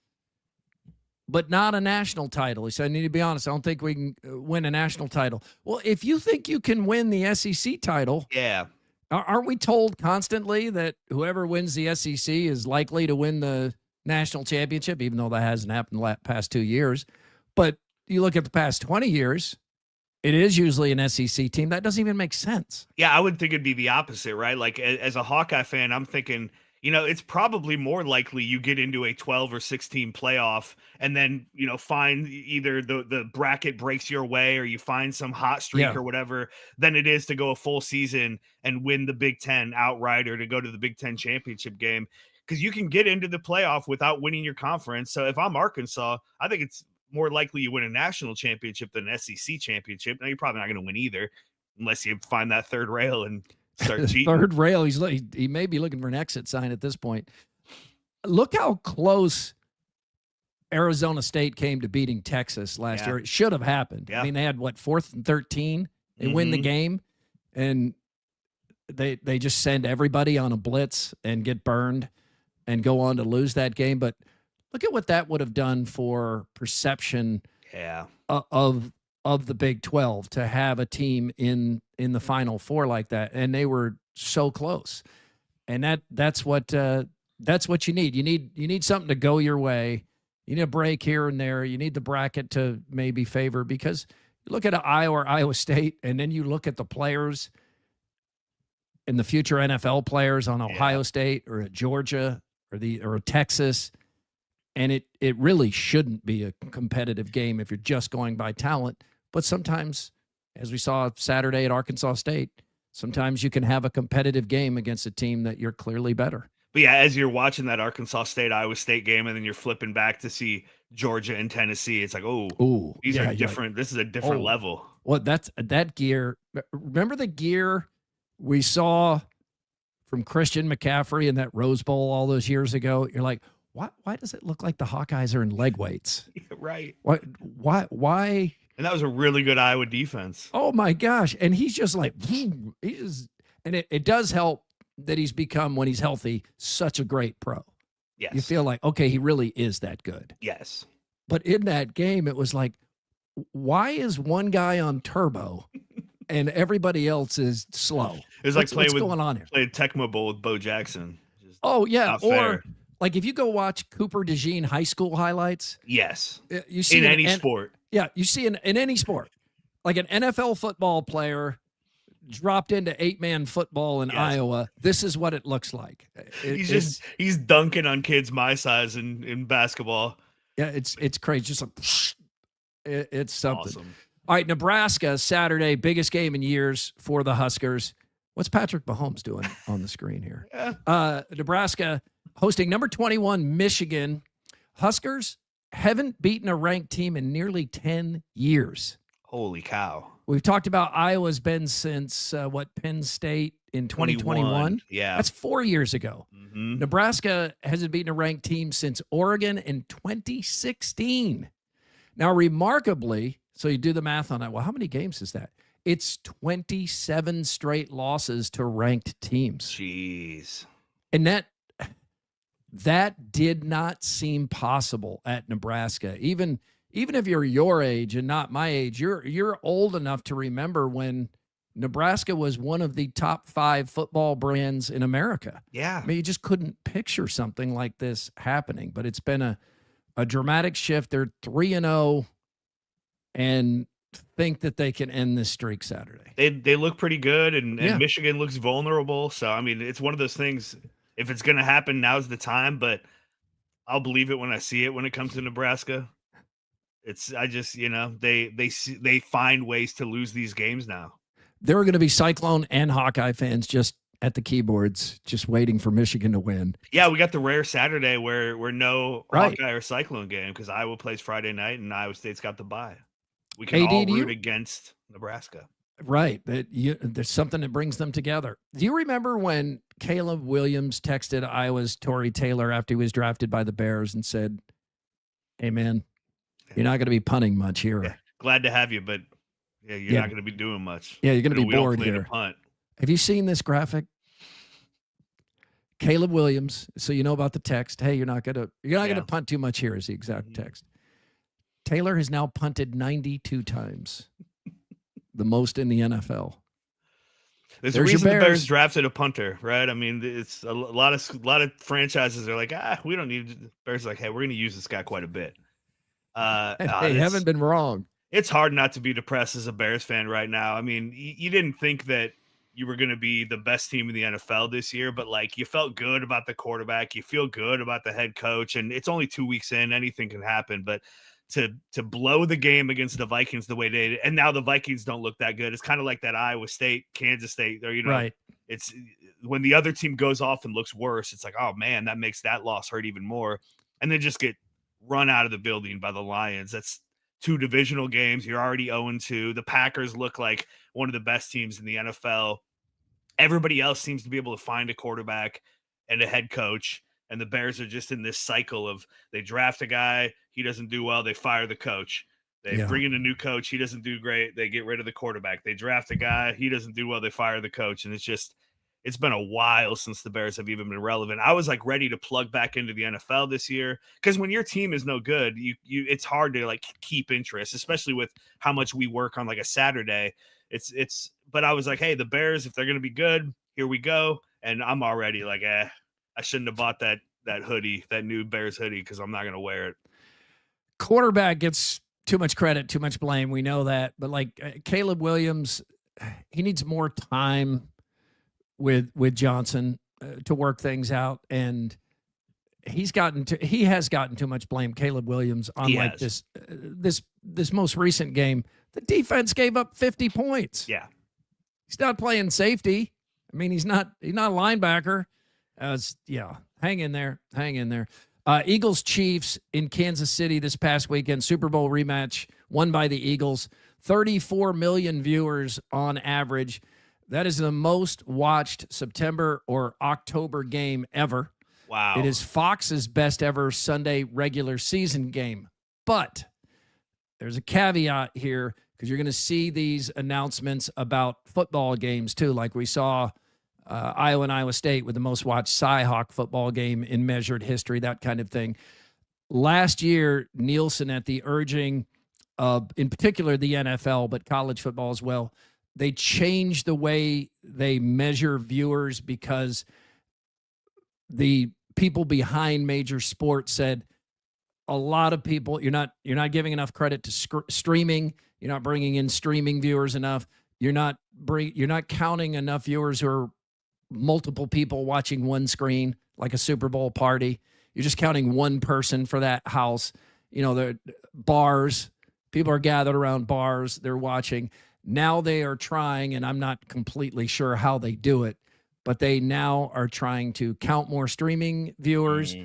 but not a national title. He said, I need to be honest, I don't think we can win a national title. Well, if you think you can win the SEC title, yeah, aren't we told constantly that whoever wins the SEC is likely to win the national championship, even though that hasn't happened the past 2 years? But you look at the past 20 years, it is usually an SEC team. That doesn't even make sense. Yeah, I would think it'd be the opposite, right? Like as a Hawkeye fan, I'm thinking, it's probably more likely you get into a 12 or 16 playoff and then, find either the bracket breaks your way or you find some hot streak or whatever than it is to go a full season and win the Big Ten outright or to go to the Big Ten championship game. Because you can get into the playoff without winning your conference. So if I'm Arkansas, I think it's more likely you win a national championship than an SEC championship. Now, you're probably not going to win either unless you find that third rail and start cheating. Third rail, he may be looking for an exit sign at this point. Look how close Arizona State came to beating Texas last year. It should have happened. Yeah. I mean, they had, 4th and 13? They win the game, and they just send everybody on a blitz and get burned and go on to lose that game. But look at what that would have done for perception of the Big 12 to have a team in the Final Four like that, and they were so close. And that's what you need. You need something to go your way. You need a break here and there. You need the bracket to maybe favor, because you look at Iowa or Iowa State, and then you look at the players and the future NFL players on Ohio State or at Georgia or Texas. And it really shouldn't be a competitive game if you're just going by talent. But sometimes, as we saw Saturday at Arkansas State, sometimes you can have a competitive game against a team that you're clearly better. But yeah, as you're watching that Arkansas State, Iowa State game, and then you're flipping back to see Georgia and Tennessee, it's like, these are different. This is a different level. Well, that's that gear. Remember the gear we saw from Christian McCaffrey in that Rose Bowl all those years ago? You're like, why does it look like the Hawkeyes are in leg weights? Right. Why? And that was a really good Iowa defense. Oh my gosh. And he's just like, and it does help that he's become, when he's healthy, such a great pro. Yes. You feel like, okay, he really is that good. Yes. But in that game, it was like, why is one guy on turbo and everybody else is slow? It was like what's going on here? Playing Tecmo Bowl with Bo Jackson. Just oh, yeah. not Or fair. like if you go watch Cooper DeJean high school highlights. Yes. You see in any sport. Yeah. You see in any sport, like an NFL football player dropped into 8-man football in Iowa. This is what it looks like. He's dunking on kids my size in basketball. Yeah. It's crazy. Just like, it's something. Awesome. All right, Nebraska, Saturday, biggest game in years for the Huskers. What's Patrick Mahomes doing on the screen here? Nebraska hosting number 21, Michigan. Huskers haven't beaten a ranked team in nearly 10 years. Holy cow. We've talked about Iowa's been since, Penn State in 2021? Yeah. That's 4 years ago. Mm-hmm. Nebraska hasn't beaten a ranked team since Oregon in 2016. Now, remarkably, so you do the math on that. Well, how many games is that? It's 27 straight losses to ranked teams. Jeez. And that did not seem possible at Nebraska. Even if you're your age and not my age, you're old enough to remember when Nebraska was one of the top 5 football brands in America. Yeah. I mean, you just couldn't picture something like this happening, but it's been a dramatic shift. They're 3-0 and think that they can end this streak Saturday. They look pretty good, and Michigan looks vulnerable. So, I mean, it's one of those things. If it's going to happen, now's the time, but I'll believe it when I see it when it comes to Nebraska. They find ways to lose these games now. There are going to be Cyclone and Hawkeye fans just at the keyboards, just waiting for Michigan to win. Yeah, we got the rare Saturday where no Right. Hawkeye or Cyclone game because Iowa plays Friday night and Iowa State's got the bye. We can AD, all do you- root against Nebraska. Right. There's something that brings them together. Do you remember when Caleb Williams texted Iowa's Torrey Taylor after he was drafted by the Bears and said, "Hey, man, you're not going to be punting much here." Yeah, glad to have you, but you're not going to be doing much. Yeah, you're going to be we don't bored plan to here. punt. Have you seen this graphic? Caleb Williams, so you know about the text. Hey, you're not gonna punt too much here is the exact text. Taylor has now punted 92 times. The most in the NFL. There's a reason the Bears drafted a punter, right? I mean, it's a lot of franchises are like, we don't need. Bears are like, hey, we're going to use this guy quite a bit. They haven't been wrong. It's hard not to be depressed as a Bears fan right now. I mean, you didn't think that you were going to be the best team in the NFL this year, but like you felt good about the quarterback, you feel good about the head coach, and it's only 2 weeks in, anything can happen, but to blow the game against the Vikings the way they did, and now the Vikings don't look that good. It's kind of like that Iowa State, Kansas State, or right. It's when the other team goes off and looks worse, it's like, oh man, that makes that loss hurt even more. And then just get run out of the building by the Lions. That's 2 divisional games. You're already 0-2. The Packers look like one of the best teams in the NFL. Everybody else seems to be able to find a quarterback and a head coach. And the Bears are just in this cycle of they draft a guy, he doesn't do well, they fire the coach. They bring in a new coach, he doesn't do great, they get rid of the quarterback. They draft a guy, he doesn't do well, they fire the coach. And it's been a while since the Bears have even been relevant. I was like ready to plug back into the NFL this year because when your team is no good, it's hard to like keep interest, especially with how much we work on like a Saturday. But I was like, hey, the Bears, if they're going to be good, here we go. And I'm already like, I shouldn't have bought that hoodie, that new Bears hoodie, because I'm not going to wear it. Quarterback gets too much credit, too much blame. We know that. But like Caleb Williams, he needs more time with Johnson to work things out. And he has gotten too much blame, Caleb Williams, on this most recent game. The defense gave up 50 points. Yeah. He's not playing safety. I mean, he's not a linebacker. Hang in there. Eagles Chiefs in Kansas City this past weekend, Super Bowl rematch won by the Eagles. 34 million viewers on average. That is the most watched September or October game ever. Wow. It is Fox's best ever Sunday regular season game. But there's a caveat here because you're going to see these announcements about football games too, like we saw Iowa and Iowa State with the most watched Cy-Hawk football game in measured history, that kind of thing. Last year, Nielsen, at the urging of, in particular, the NFL, but college football as well, they changed the way they measure viewers because the people behind major sports said a lot of people, you're not giving enough credit to streaming. You're not bringing in streaming viewers enough. You're not counting enough viewers who are multiple people watching one screen, like a Super Bowl party. You're just counting one person for that house. The bars, people are gathered around bars. They're watching. Now they are trying, and I'm not completely sure how they do it, but they now are trying to count more streaming viewers,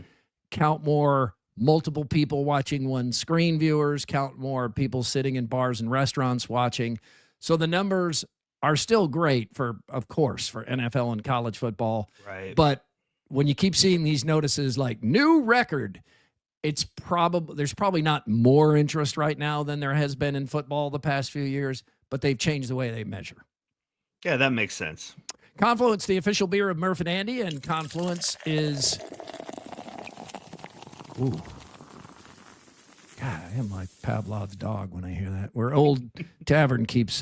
count more multiple people watching one screen viewers, count more people sitting in bars and restaurants watching. So the numbers are still great of course, for NFL and college football. Right. But when you keep seeing these notices like new record, there's probably not more interest right now than there has been in football the past few years, but they've changed the way they measure. Yeah, that makes sense. Confluence, the official beer of Murph and Andy, and Confluence is... Ooh. God, I am like Pavlov's dog when I hear that. Where Old Tavern keeps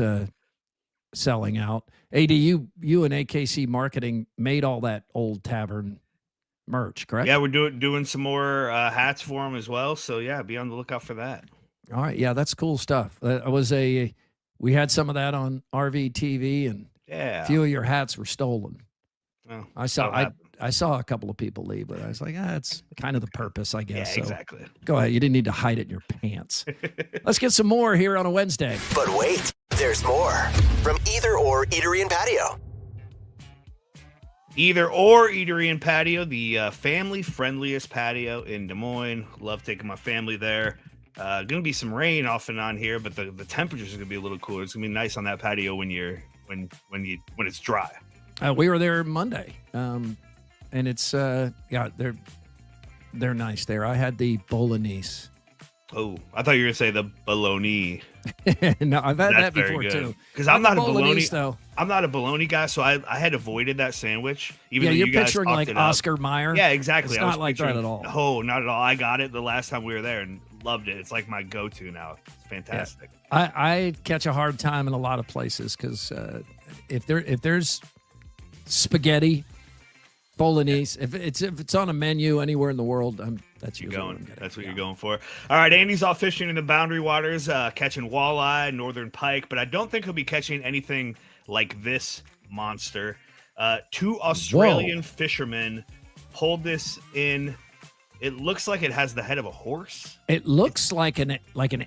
selling out. AD, you and AKC Marketing made all that Old Tavern merch, correct? Yeah, we're doing some more hats for them as well. So yeah, be on the lookout for that. All right, yeah, that's cool stuff. We had some of that on RV TV, and a few of your hats were stolen. Oh, I saw a couple of people leave, but I was like, it's kind of the purpose, I guess. Yeah, exactly. Go ahead. You didn't need to hide it in your pants. Let's get some more here on a Wednesday. But wait, there's more from Either Or Eatery and Patio. Either or Eatery and Patio, the family friendliest patio in Des Moines. Love taking my family there. Gonna be some rain off and on here, but the temperatures are gonna be a little cooler. It's gonna be nice on that patio when it's dry. We were there Monday, and it's they're nice there. I had the bolognese. Oh, I thought you were gonna say the bologna. No, I've had that before too. Because I'm not a bologna though. I'm not a bologna guy, so I had avoided that sandwich. Even though you're you guys picturing talked like it up. Oscar Mayer. Yeah, exactly. It's I was not like that picturing- at all. Oh, not at all. I got it the last time we were there and loved it. It's like my go-to now. It's fantastic. Yeah. I catch a hard time in a lot of places because if there's spaghetti, bolognese, if it's on a menu anywhere in the world, that's You're usually going. That's what you're going for. All right, Andy's off fishing in the Boundary Waters, catching walleye, northern pike, but I don't think he'll be catching anything like this monster. 2 Australian fishermen pulled this in. It looks like it has the head of a horse. It looks like an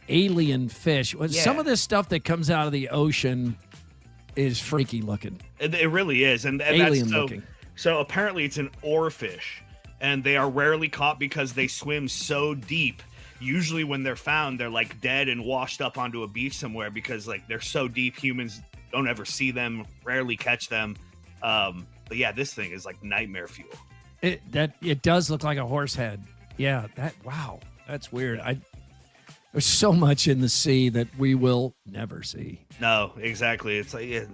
alien fish. Yeah. Some of this stuff that comes out of the ocean is freaky looking. It really is, and Alien that's looking. So apparently it's an oarfish, and they are rarely caught because they swim so deep. Usually when they're found, they're like dead and washed up onto a beach somewhere because like they're so deep, humans don't ever see them, rarely catch them. But yeah, this thing is like nightmare fuel. It does look like a horse head. Yeah, that's weird. There's so much in the sea that we will never see. No, exactly. It's like, yeah,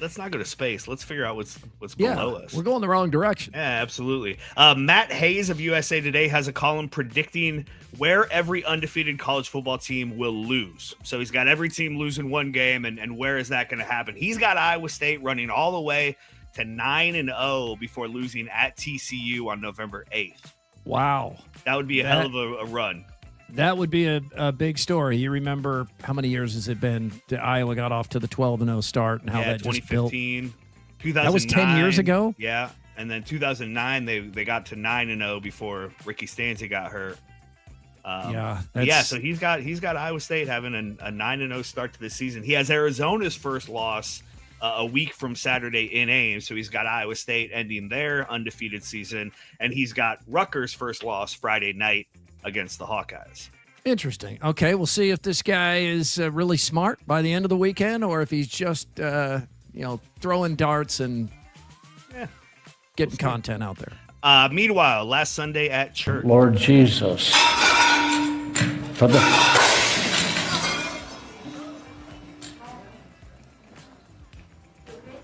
let's not go to space. Let's figure out what's below us. We're going the wrong direction. Yeah, absolutely. Matt Hayes of USA Today has a column predicting where every undefeated college football team will lose. So he's got every team losing one game, and where is that going to happen? He's got Iowa State running all the way to 9-0 before losing at TCU on November 8th. Wow. That would be a hell of a run. That would be a big story. You remember how many years has it been that Iowa got off to the 12-0 start and how that just built? 2015, 2009. That was 10 years ago? Yeah. And then 2009, they got to 9-0 before Ricky Stanzi got hurt. So he's got Iowa State having a 9-0 start to the season. He has Arizona's first loss a week from Saturday in Ames, so he's got Iowa State ending their undefeated season, and he's got Rutgers' first loss Friday night against the Hawkeyes. Interesting. Okay, we'll see if this guy is really smart by the end of the weekend or if he's just throwing darts and getting content out there. Meanwhile, last Sunday at church, Lord Jesus, for the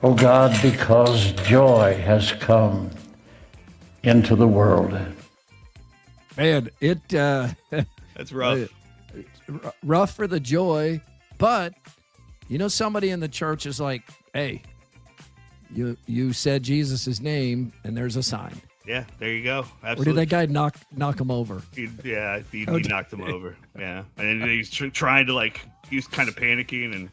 oh God, because joy has come into the world. Man, that's rough. Rough for the joy, but somebody in the church is like, hey, you said Jesus' name and there's a sign. Yeah, there you go. Absolutely. Or did that guy knock him over? He knocked him over. Yeah, and he's trying to he was kind of panicking, and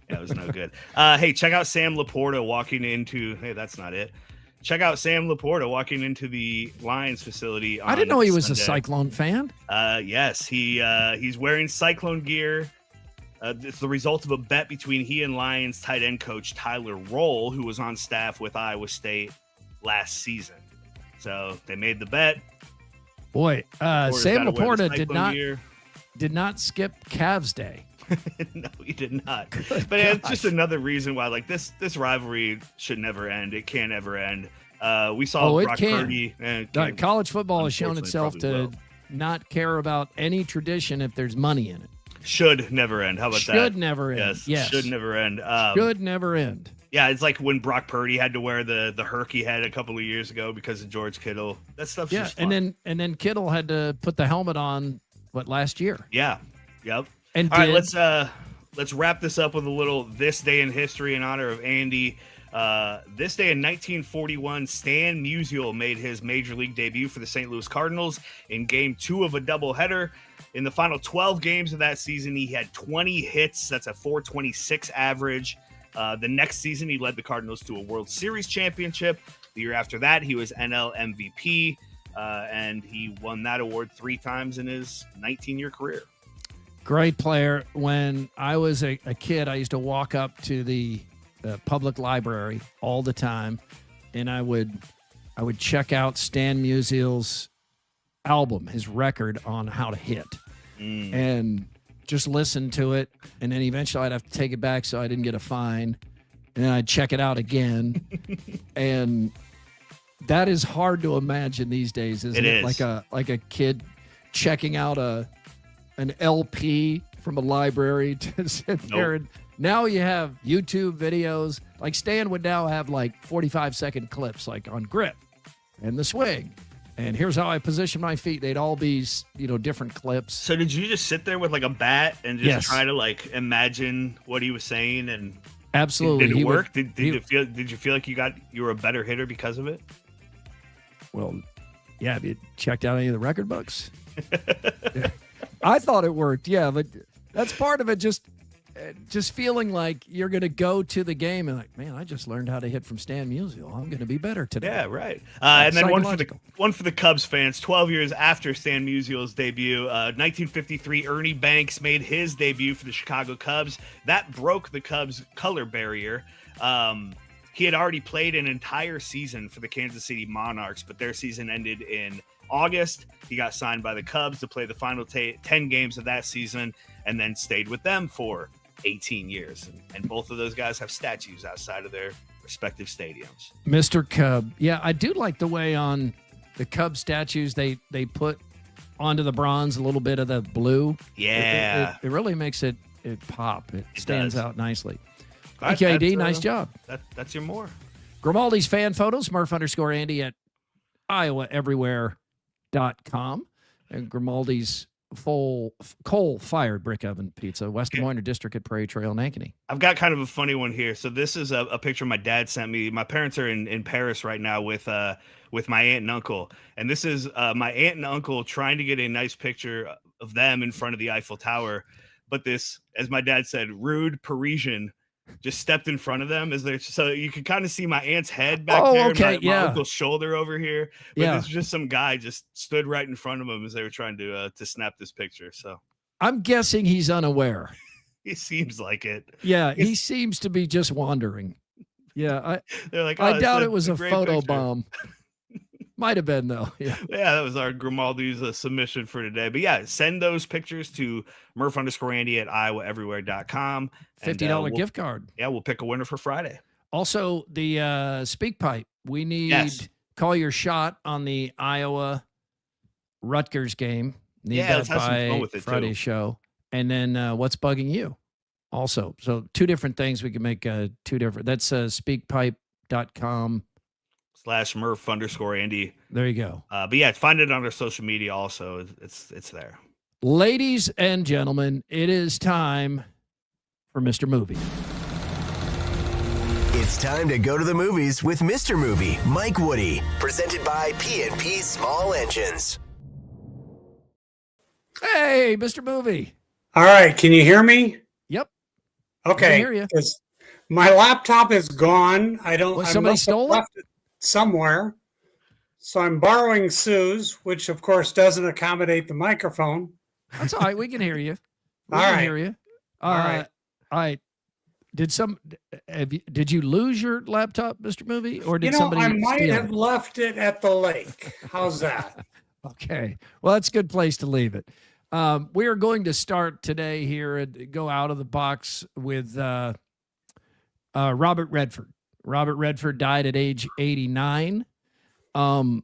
it was no good. Hey, check out Sam Laporta walking into. Hey, that's not it. Check out Sam Laporta walking into the Lions facility. I didn't know he was Sunday. a Cyclone fan. Yes, he's wearing Cyclone gear. It's the result of a bet between he and Lions tight end coach Tyler Roll, who was on staff with Iowa State last season. So they made the bet. Boy, Sam Laporta gear. did not skip Cavs Day. No, he did not. But it's just another reason why this rivalry should never end. It can't ever end. We saw Brock Purdy. College football has shown itself to not care about any tradition if there's money in it. Should never end. How about that? Should never end. Yes. Should never end. Should never end. Yeah, it's like when Brock Purdy had to wear the herky head a couple of years ago because of George Kittle. That stuff's just fun. and then Kittle had to put the helmet on last year. Yeah. Yep. And all right, let's wrap this up with a little this day in history in honor of Andy. This day in 1941, Stan Musial made his major league debut for the St. Louis Cardinals in Game 2 of a doubleheader. In the final 12 games of that season, he had 20 hits. That's a .426 average. The next season, he led the Cardinals to a World Series championship. The year after that, he was NL MVP, and he won that award 3 times in his 19-year career. Great player. When I was a kid, I used to walk up to the public library all the time and I would check out Stan Musial's album, his record on how to hit, and just listen to it. And then eventually I'd have to take it back so I didn't get a fine. And then I'd check it out again. And that is hard to imagine these days, isn't it? Like a kid checking out an LP from a library to sit there. And now you have YouTube videos. Like Stan would now have like 45-second clips, like on grip and the swing. And here's how I position my feet. They'd all be, different clips. So did you just sit there with like a bat and just try to like imagine what he was saying? And absolutely, did it work? Did you feel like you were a better hitter because of it? Well, yeah. Have you checked out any of the record books? Yeah. I thought it worked. Yeah, but that's part of it. Just feeling like you're going to go to the game and like, man, I just learned how to hit from Stan Musial. I'm going to be better today. Yeah, right. And then one for the Cubs fans. 12 years after Stan Musial's debut, 1953, Ernie Banks made his debut for the Chicago Cubs. That broke the Cubs' color barrier. He had already played an entire season for the Kansas City Monarchs, but their season ended in August. He got signed by the Cubs to play the final 10 games of that season and then stayed with them for 18 years. And both of those guys have statues outside of their respective stadiums. Mr. Cub. Yeah, I do like the way on the Cub statues they put onto the bronze a little bit of the blue. Yeah. It really makes it pop. It stands out nicely. Right, KD, nice job. That's your more. Grimaldi's fan photos, Murph_Andy at iowaeverywhere.com. And Grimaldi's full coal-fired brick oven pizza, West Des Moines District at Prairie Trail, Ankeny. I've got kind of a funny one here. So this is a picture my dad sent me. My parents are in Paris right now with my aunt and uncle. And this is my aunt and uncle trying to get a nice picture of them in front of the Eiffel Tower. But this, as my dad said, rude Parisian just stepped in front of them. So you can kind of see my aunt's head back there, okay, and my uncle's shoulder over here. But this is just some guy just stood right in front of them as they were trying to snap this picture. So I'm guessing he's unaware. It seems like it. Yeah, he seems to be just wandering. Yeah, they're like, I doubt it was a photo bomb. Might have been, though. Yeah, that was our Grimaldi's submission for today. But yeah, send those pictures to Murph_Andy at iowaeverywhere.com. $50 gift card. Yeah, we'll pick a winner for Friday. Also, the speak pipe. We need call your shot on the Iowa Rutgers game. Let's have some fun with it Friday's show. And then what's bugging you? Also, so two different things we can make two different. That's speakpipe.com. /Murph_Andy. There you go. But yeah, find it on our social media also. It's there. Ladies and gentlemen, it is time for Mr. Movie. It's time to go to the movies with Mr. Movie, Mike Woody, presented by P&P Small Engines. Hey, Mr. Movie. All right, can you hear me? Yep. Okay. I can hear you. My laptop is gone. Somebody stole it? Somewhere. So I'm borrowing Sue's, which of course doesn't accommodate the microphone. That's all right. We can hear you. We All can right. hear you. All right. All right. Did you lose your laptop, Mr. Movie, or did somebody I might steal have it? left it at the lake. How's that? Okay. Well, that's a good place to leave it. We are going to start today here and go out of the box with Robert Redford. Robert Redford died at age 89. And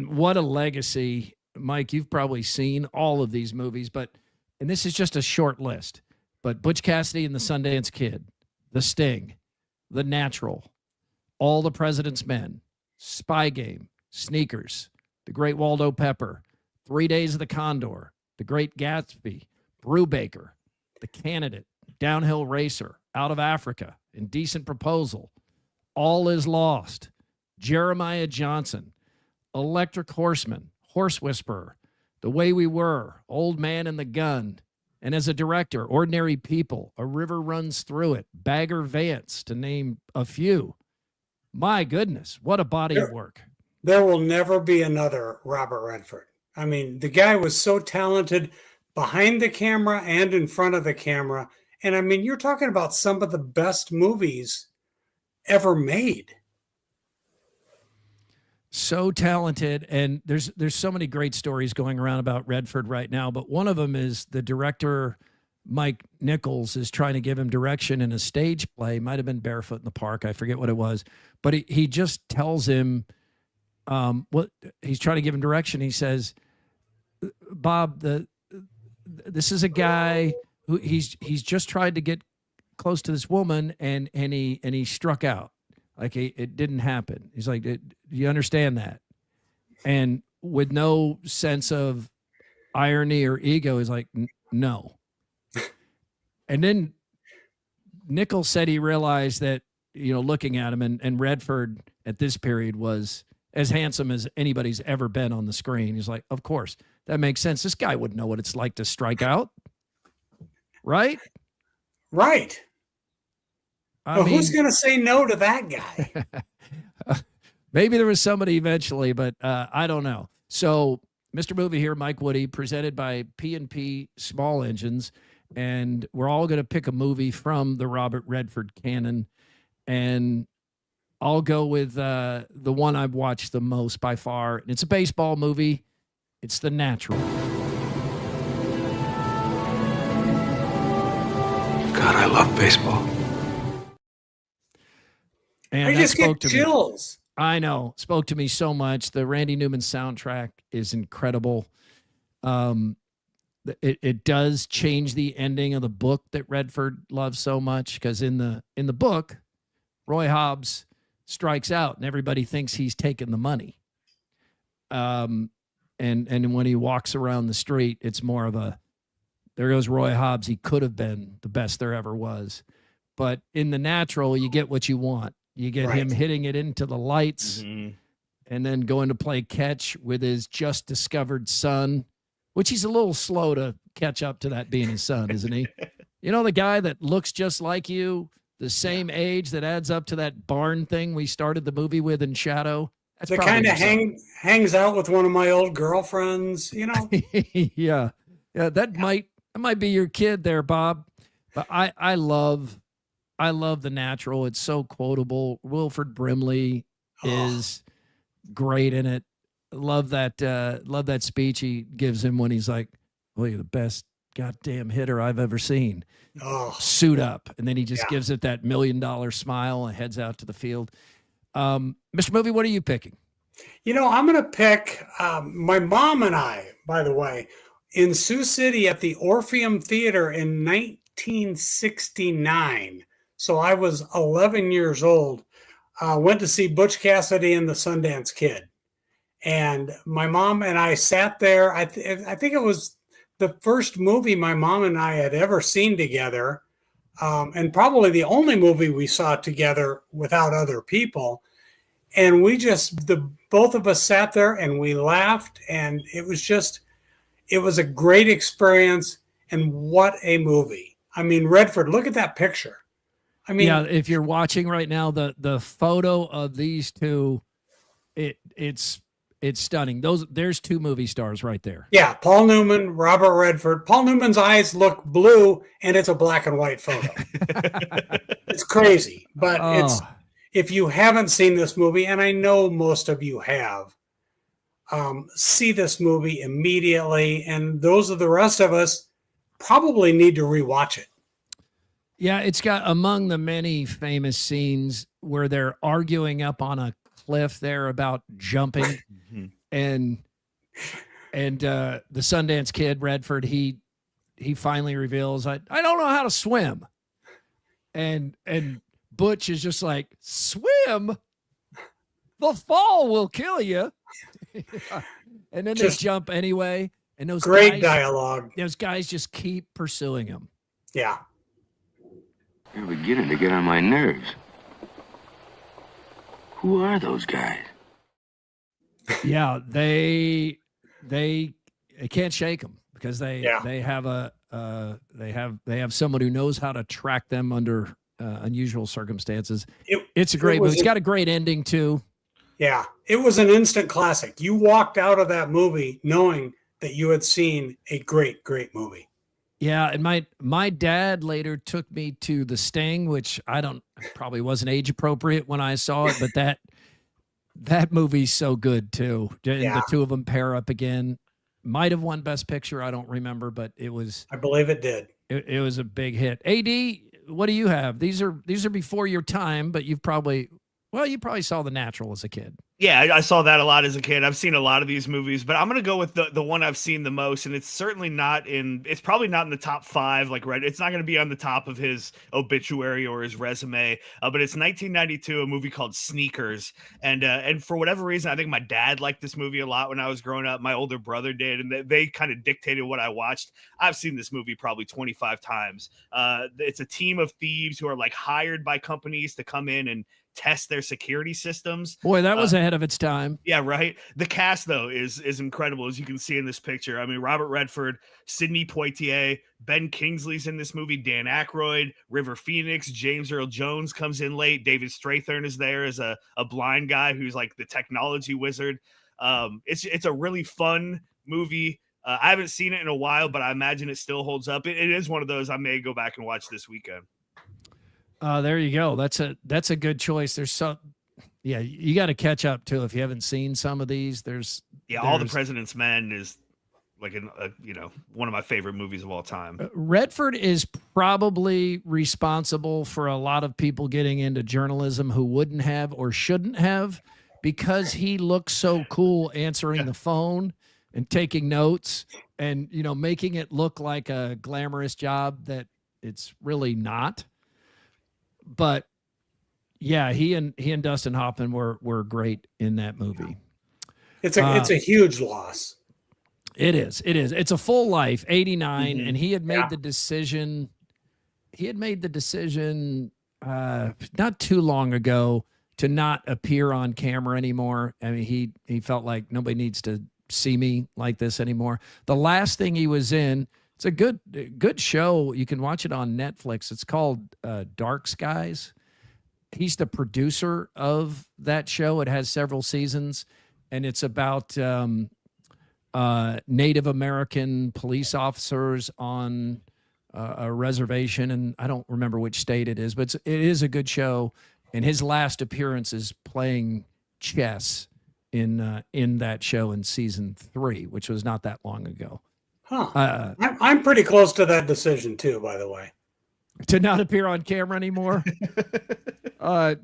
what a legacy. Mike, you've probably seen all of these movies, and this is just a short list, but Butch Cassidy and the Sundance Kid, The Sting, The Natural, All the President's Men, Spy Game, Sneakers, The Great Waldo Pepper, 3 Days of the Condor, The Great Gatsby, Brubaker, The Candidate, Downhill Racer, Out of Africa, Indecent Proposal, All Is Lost, Jeremiah Johnson, Electric Horseman, Horse Whisperer, The Way We Were, Old Man and the Gun, and as a director, Ordinary People, A River Runs Through It, Bagger Vance, to name a few. My goodness, what a body of work. There will never be another Robert Redford. I mean, the guy was so talented behind the camera and in front of the camera. And I mean, you're talking about some of the best movies ever made. So talented, and there's so many great stories going around about Redford right now, but one of them is the director Mike Nichols is trying to give him direction in a stage play. Might have been Barefoot in the Park, I forget what it was, but he just tells him what he's trying to give him direction. He says, Bob, this is a guy who he's just tried to get close to this woman, and he struck out. Like it didn't happen. He's like, do you understand that? And with no sense of irony or ego, he's like, no. And then Nichols said he realized that, looking at him, and Redford at this period was as handsome as anybody's ever been on the screen. He's like, of course, that makes sense. This guy wouldn't know what it's like to strike out. Right? Right. I mean, who's going to say no to that guy? Maybe there was somebody eventually, but I don't know. So, Mr. Movie here, Mike Woody, presented by P&P Small Engines, and we're all going to pick a movie from the Robert Redford canon, and I'll go with the one I've watched the most by far. And it's a baseball movie. It's The Natural. God, I love baseball. And I that just spoke get to me. chills. I know. Spoke to me so much. The Randy Newman soundtrack is incredible. It does change the ending of the book that Redford loves so much, because in the book, Roy Hobbs strikes out and everybody thinks he's taking the money. And when he walks around the street, it's more of a, there goes Roy Hobbs. He could have been the best there ever was. But in The Natural, you get what you want. You get him hitting it into the lights and then going to play catch with his just discovered son, which he's a little slow to catch up to that being his son, isn't he? The guy that looks just like you, the same age, that adds up to that barn thing we started the movie with in Shadow. That's that kind of hangs out with one of my old girlfriends, Yeah. That might be your kid there, Bob. But I love The Natural. It's so quotable. Wilford Brimley is great in it. Love that speech he gives him when he's like, well, you're the best goddamn hitter I've ever seen. Suit up. And then he just gives it that $1 million smile and heads out to the field. Mr. Movie, what are you picking? I'm going to pick my mom and I, by the way, in Sioux City at the Orpheum Theater in 1969. So I was 11 years old. Went to see Butch Cassidy and the Sundance Kid. And my mom and I sat there. I think it was the first movie my mom and I had ever seen together, and probably the only movie we saw together without other people. And we both of us sat there and we laughed, and it was a great experience. And what a movie. I mean, Redford, look at that picture. I mean, yeah, if you're watching right now, the photo of these two, it's stunning. There's two movie stars right there. Yeah, Paul Newman, Robert Redford. Paul Newman's eyes look blue, and it's a black and white photo. It's crazy, but if you haven't seen this movie, and I know most of you have, see this movie immediately, and those of the rest of us probably need to rewatch it. Yeah, it's got, among the many famous scenes where they're arguing up on a cliff there about jumping, and the Sundance Kid, Redford, he finally reveals, I don't know how to swim, and Butch is just like, swim? The fall will kill you. And then they jump anyway, and those great guys, dialogue. Those guys just keep pursuing him. Yeah. You're beginning to get on my nerves. Who are those guys? Yeah, they can't shake them because they have someone who knows how to track them under unusual circumstances. It's a great movie. It's got a great ending too. Yeah, it was an instant classic. You walked out of that movie knowing that you had seen a great, great movie. Yeah, and my dad later took me to The Sting, which probably wasn't age appropriate when I saw it, but That movie's so good too. And Yeah. the two of them pair up again. Might have won Best Picture. I don't remember, but it was. I believe it did. It was a big hit. AD, what do you have? These are before your time, but you probably saw The Natural as a kid. Yeah, I saw that a lot as a kid. I've seen a lot of these movies, but I'm gonna go with the one I've seen the most, and it's certainly not in. It's probably not in the top 5. Like, right, it's not gonna be on the top of his obituary or his resume. But it's 1992, a movie called Sneakers, and for whatever reason, I think my dad liked this movie a lot when I was growing up. My older brother did, and they kind of dictated what I watched. I've seen this movie probably 25 times. It's a team of thieves who are like hired by companies to come in and test their security systems. Boy, that was ahead of its time. Yeah, right. The cast, though, is incredible, as you can see in this picture. I mean, Robert Redford, Sidney Poitier, Ben Kingsley's in this movie, Dan Aykroyd, River Phoenix, James Earl Jones comes in late. David Strathairn is there as a blind guy who's like the technology wizard. It's a really fun movie. I haven't seen it in a while, but I imagine it still holds up. It is one of those I may go back and watch this weekend. There you go. That's a good choice. Yeah, you got to catch up too if you haven't seen some of these. All the President's Men is like one of my favorite movies of all time. Redford is probably responsible for a lot of people getting into journalism who wouldn't have or shouldn't have, because he looks so cool answering the phone and taking notes and making it look like a glamorous job that it's really not. But yeah, he and Dustin Hoffman were great in that movie. It's a huge loss. It is. It's a full life, 89, and he had made the decision. He had made the decision not too long ago to not appear on camera anymore. I mean, he felt like nobody needs to see me like this anymore. The last thing he was in. It's a good show. You can watch it on Netflix. It's called Dark Skies. He's the producer of that show. It has several seasons, and it's about Native American police officers on a reservation, and I don't remember which state it is, but it is a good show. And his last appearance is playing chess in that show in season 3, which was not that long ago. Huh. I'm pretty close to that decision too, by the way. To not appear on camera anymore.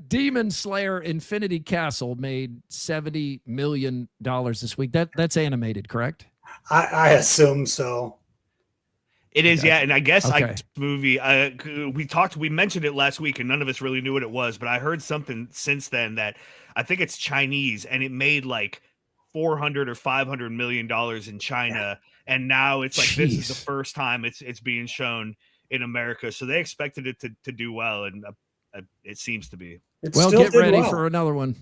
Demon Slayer Infinity Castle made $70 million this week. That's animated, correct? I assume so. It is, yeah. And I guess this movie, we mentioned it last week and none of us really knew what it was, but I heard something since then that I think it's Chinese and it made like $400 or $500 million in China. And now it's like, this is the first time it's being shown in America. So they expected it to do well. And it seems to be. Get ready for another one.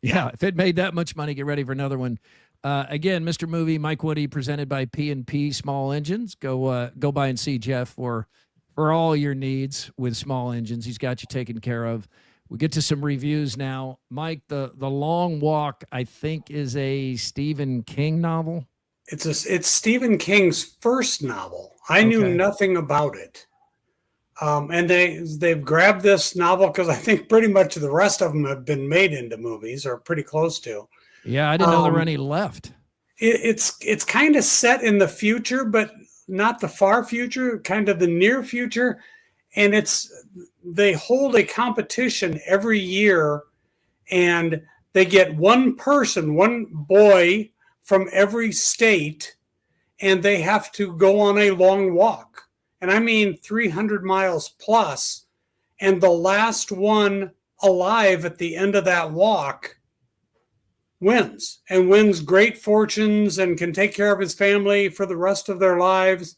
Yeah. If it made that much money, get ready for another one. Again, Mr. Movie, Mike Woody, presented by P&P Small Engines. Go by and see Jeff for all your needs with small engines. He's got you taken care of. We get to some reviews now. Mike, the Long Walk, I think, is a Stephen King novel. It's Stephen King's first novel. I knew nothing about it. And they've grabbed this novel because I think pretty much the rest of them have been made into movies or pretty close to. Yeah, I didn't know there were any left. It's kind of set in the future, but not the far future, kind of the near future. And they hold a competition every year, and they get one boy from every state, and they have to go on a long walk. And I mean 300 miles plus, and the last one alive at the end of that walk wins great fortunes and can take care of his family for the rest of their lives.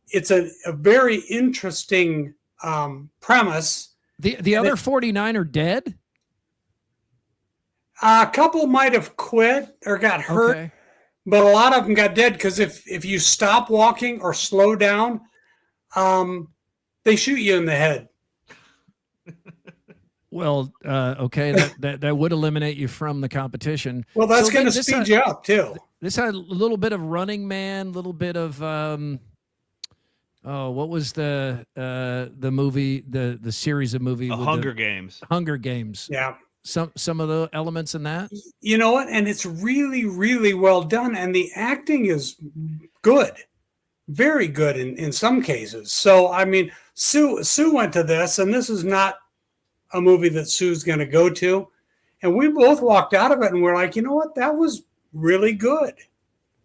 It's a very interesting premise. The other 49 are dead? A couple might have quit or got hurt, but a lot of them got dead because if you stop walking or slow down, they shoot you in the head. Well, that would eliminate you from the competition. Well, that's going to speed you up too. This had a little bit of Running Man, a little bit of what was the movie, the series of movies? Hunger Games. Hunger Games. Yeah. some of the elements in that? You know what? And it's really, really well done. And the acting is good, very good in some cases. So, I mean, Sue went to this, and this is not a movie that Sue's going to go to. And we both walked out of it and we're like, you know what? That was really good.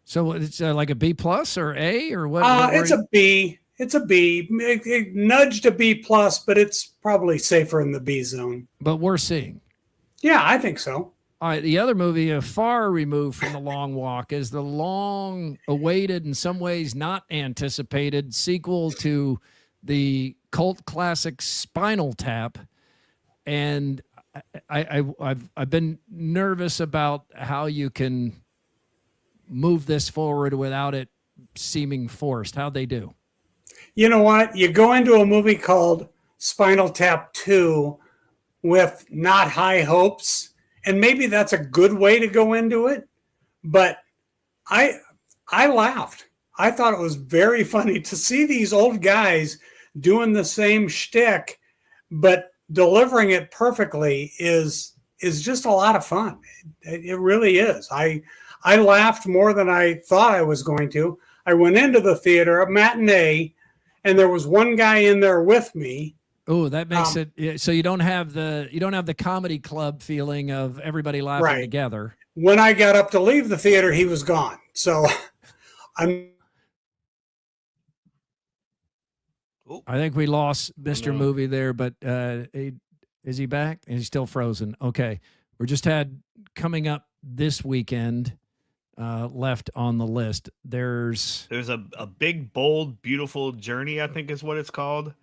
So it's like a B plus or A or what? It's a B. It's a B. It nudged a B plus, but it's probably safer in the B zone. But we're seeing. Yeah, I think so. All right, the other movie, far removed from The Long Walk, is the long-awaited, in some ways not anticipated, sequel to the cult classic Spinal Tap. And I've been nervous about how you can move this forward without it seeming forced. How'd they do? You know what? You go into a movie called Spinal Tap 2 with not high hopes, and maybe that's a good way to go into it. But I laughed. I thought it was very funny to see these old guys doing the same shtick, but delivering it perfectly is just a lot of fun. It really is. I laughed more than I thought I was going to. I went into the theater, a matinee, and there was one guy in there with me. Oh, that makes it so you don't have the comedy club feeling of everybody laughing together. When I got up to leave the theater, he was gone. So I think we lost Mr. Movie there, but is he back? Is he still frozen? Okay. We're just had coming up this weekend left on the list. There's a big, bold, beautiful journey, I think is what it's called.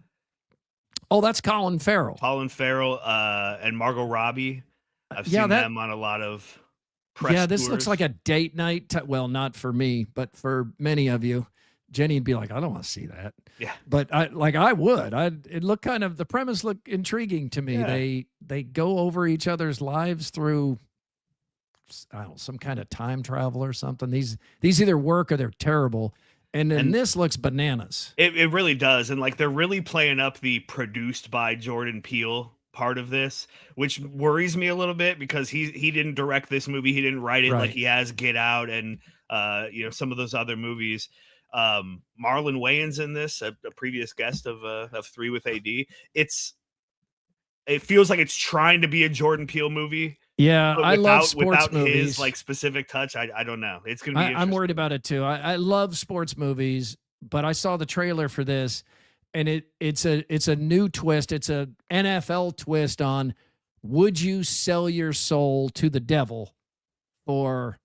Oh, that's Colin Farrell. Colin Farrell and Margot Robbie. I've seen them on a lot of press Yeah, this tours. looks like a date night. Well, not for me, but for many of you. Jenny would be like, I don't want to see that. Yeah. But I would. It looked the premise looked intriguing to me. Yeah. They go over each other's lives through, I don't know, some kind of time travel or something. These either work or they're terrible. And this looks bananas. It really does. And they're really playing up the produced by Jordan Peele part of this, which worries me a little bit because he didn't direct this movie. He didn't write it like he has Get Out and some of those other movies. Marlon Wayans in this, a previous guest of 3 with AD. It feels like it's trying to be a Jordan Peele movie. Yeah, I love sports without movies. his specific touch. I don't know. It's gonna be interesting. I'm worried about it too. I love sports movies, but I saw the trailer for this, and it's a new twist. It's a NFL twist on would you sell your soul to the devil for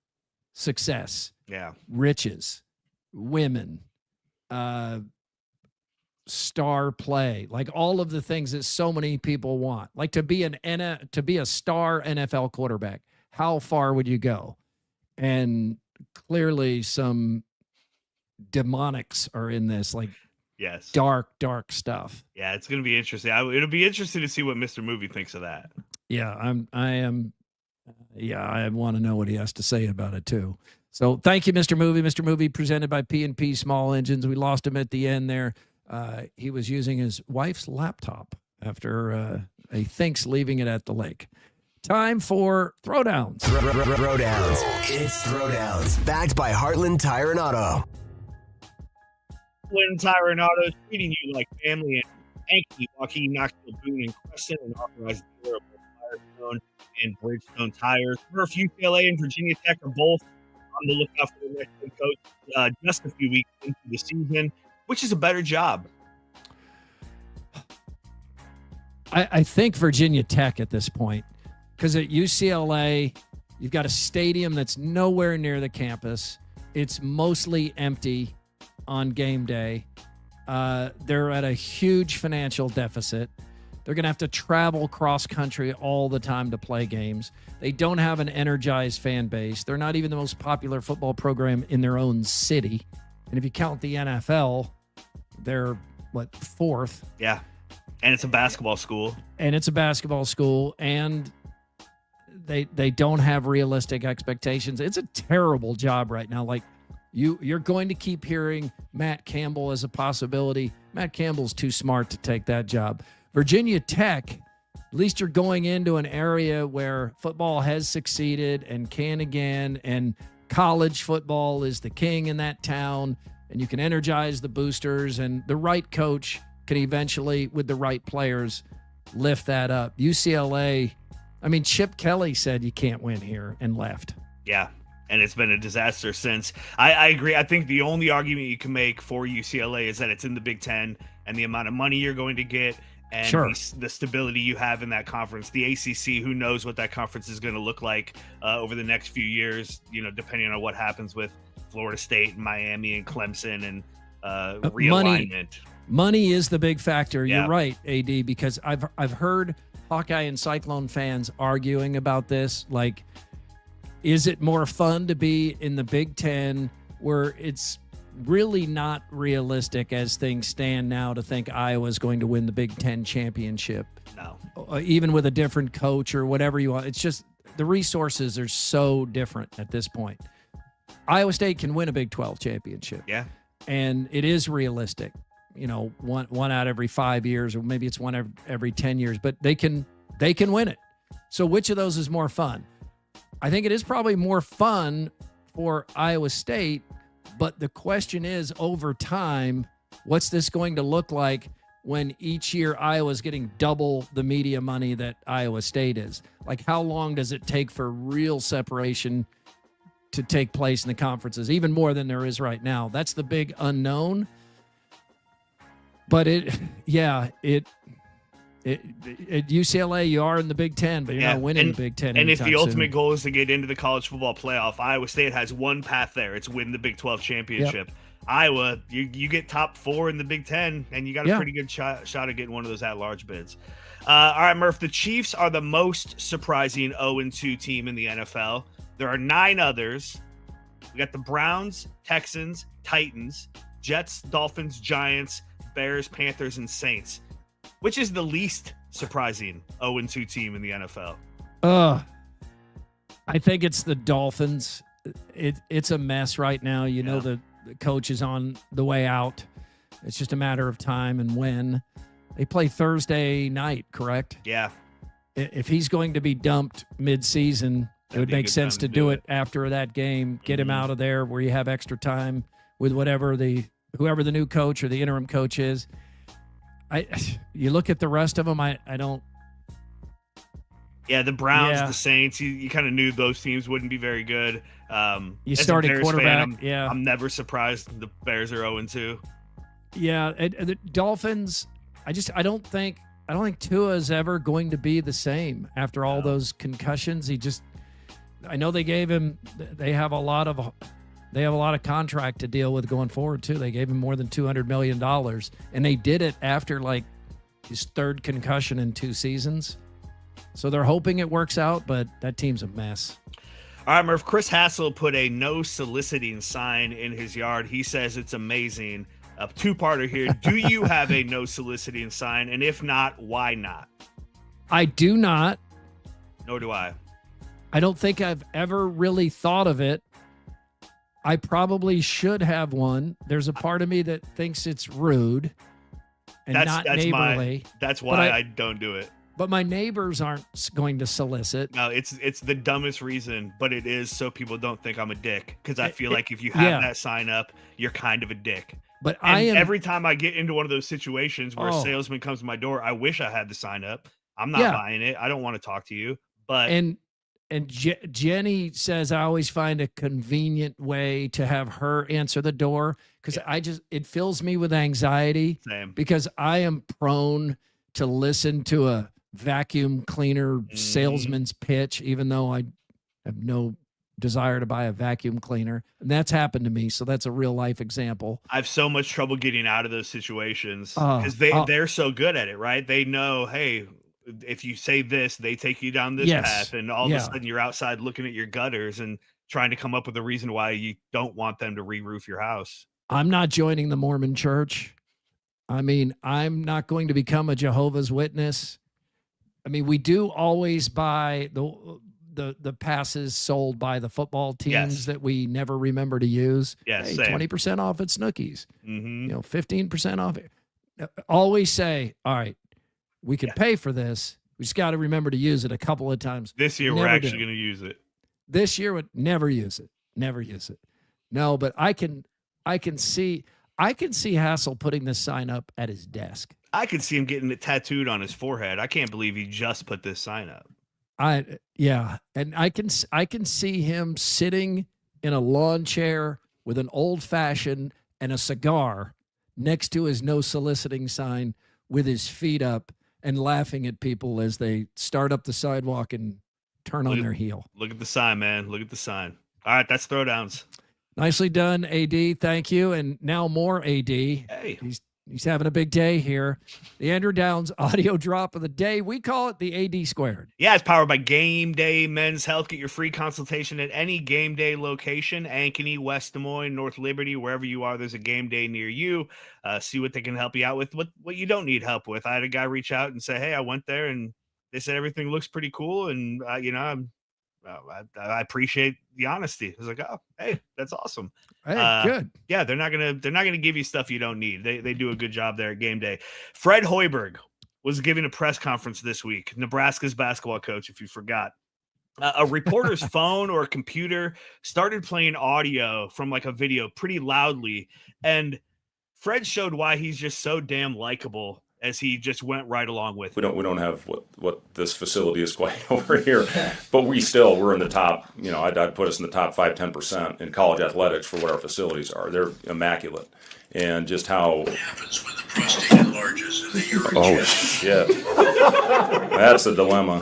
success? Yeah, riches, women, star play, all of the things that so many people want, to be a star NFL quarterback. How far would you go? And clearly some demonics are in this, yes, dark stuff. Yeah, it's going to be interesting. It'll be interesting to see what Mr. Movie thinks of that. Yeah, I want to know what he has to say about it too. So thank you, Mr. Movie. Mr. Movie presented by P&P Small Engines. We lost him at the end there. He was using his wife's laptop after he thinks leaving it at the lake. Time for Throwdowns. Throwdowns. It's Throwdowns. Backed by Heartland Tire and Auto. Heartland Tire and Auto is treating you like family and Yankee while he knocks the Boone and Crescent and authorized dealer of Firestone and Bridgestone tires. Murph, UCLA, and Virginia Tech are both on the lookout for the next head coach just a few weeks into the season. Which is a better job? I think Virginia Tech at this point, because at UCLA, you've got a stadium that's nowhere near the campus. It's mostly empty on game day. They're at a huge financial deficit. They're going to have to travel cross country all the time to play games. They don't have an energized fan base. They're not even the most popular football program in their own city. And if you count the NFL, they're fourth? Yeah. And it's a basketball school. And they don't have realistic expectations. It's a terrible job right now. You're going to keep hearing Matt Campbell as a possibility. Matt Campbell's too smart to take that job. Virginia Tech At least you're going into an area where football has succeeded and can again, and college football is the king in that town, and you can energize the boosters, and the right coach can eventually, with the right players, lift that up. UCLA, I mean, Chip Kelly said you can't win here and left. Yeah, and it's been a disaster since. I agree. I think the only argument you can make for UCLA is that it's in the Big Ten and the amount of money you're going to get and Sure. the stability you have in that conference. The ACC, who knows what that conference is going to look like over the next few years, depending on what happens with Florida State and Miami and Clemson and realignment. Money is the big factor. Yeah. You're right, AD, because I've heard Hawkeye and Cyclone fans arguing about this. Like, is it more fun to be in the Big Ten, where it's really not realistic as things stand now to think Iowa's going to win the Big Ten championship? No. Even with a different coach or whatever you want. It's just the resources are so different at this point. Iowa State can win a Big 12 championship. Yeah. And it is realistic. One out every 5 years, or maybe it's one every 10 years, but they can win it. So which of those is more fun? I think it is probably more fun for Iowa State, but the question is, over time, what's this going to look like when each year Iowa's getting double the media money that Iowa State is? Like, how long does it take for real separation to take place in the conferences, even more than there is right now? That's the big unknown. But at UCLA, you are in the Big Ten, but you're not winning the Big Ten. And if the anytime ultimate soon. goal is to get into the college football playoff, Iowa State has one path there. It's win the Big 12 championship. Yep. Iowa, you get top 4 in the Big Ten, and you got a Yeah. pretty good shot at getting one of those at-large bids. All right, Murph, the Chiefs are the most surprising 0-2 team in the NFL. There are 9 others. We got the Browns, Texans, Titans, Jets, Dolphins, Giants, Bears, Panthers, and Saints. Which is the least surprising 0-2 team in the NFL? I think it's the Dolphins. It's a mess right now. The coach is on the way out. It's just a matter of time and when. They play Thursday night, correct? Yeah. If he's going to be dumped mid-season, it would make sense to do it after that game. Get him out of there where you have extra time with whoever the new coach or the interim coach is. You look at the rest of them, I don't. Yeah, the Browns, Yeah. the Saints, you kind of knew those teams wouldn't be very good. You as a started Bears quarterback, fan, I'm never surprised the Bears are 0-2. Yeah, and the Dolphins, I don't think Tua is ever going to be the same after all those concussions. I know they have a lot of contract to deal with going forward too. They gave him more than $200 million, and they did it after like his 3rd concussion in 2 seasons. So they're hoping it works out, but that team's a mess. All right, Murph, Chris Hassel put a no soliciting sign in his yard. He says it's amazing. A 2-parter here. Do you have a no soliciting sign? And if not, why not? I do not. Nor do I. I don't think I've ever really thought of it. I probably should have one. There's a part of me that thinks it's rude and not neighborly. That's why I don't do it. But my neighbors aren't going to solicit. No, it's the dumbest reason, but it is so people don't think I'm a dick. Because I feel like if you have that sign up, you're kind of a dick. But every time I get into one of those situations where a salesman comes to my door, I wish I had the sign up. I'm not buying it. I don't want to talk to you. But Jenny says I always find a convenient way to have her answer the door because it fills me with anxiety. Same. Because I am prone to listen to a vacuum cleaner salesman's pitch, even though I have no desire to buy a vacuum cleaner. And that's happened to me. So that's a real life example. I have so much trouble getting out of those situations because they're so good at it, right? They know, hey, if you say this, they take you down this path. And all of a sudden you're outside looking at your gutters and trying to come up with a reason why you don't want them to re-roof your house. I'm not joining the Mormon church. I mean, I'm not going to become a Jehovah's Witness. I mean, we do always buy the passes sold by the football teams that we never remember to use. Yes, hey, 20% off at Snookies. Mm-hmm. 15% off. Always say, all right, we can pay for this, We just got to remember to use it a couple of times. This year, we're actually going to use it. This year, would never use it. Never use it. No, but I can see Hassel putting this sign up at his desk. I could see him getting it tattooed on his forehead. I can't believe he just put this sign up. And I can see him sitting in a lawn chair with an old fashioned and a cigar next to his no soliciting sign with his feet up and laughing at people as they start up the sidewalk and turn on their heel. Look at the sign, man. Look at the sign. All right, that's Throwdowns. Nicely done, AD. Thank you. And now more AD. Hey. He's having a big day here. The Andrew Downs audio drop of the day. We call it the AD squared. Yeah, it's powered by Game Day Men's Health. Get your free consultation at any Game Day location, Ankeny, West Des Moines, North Liberty, wherever you are, there's a game day near you. See what they can help you out with, what you don't need help with. I had a guy reach out and say, hey, I went there and they said everything looks pretty cool. And, I appreciate the honesty. I was like, oh, hey, that's awesome. Hey, good. Yeah, they're not gonna give you stuff you don't need. They do a good job there at Game Day. Fred Hoiberg was giving a press conference this week. Nebraska's basketball coach, if you forgot. A reporter's phone or computer started playing audio from like a video pretty loudly, and Fred showed why he's just so damn likable as he just went right along with it. We don't have what this facility is quite over here, but we're in the top, I'd put us in the top 5-10% in college athletics for what our facilities are. They're immaculate. And just how what happens when the prostate enlarges in the urine oh shit. That's a dilemma.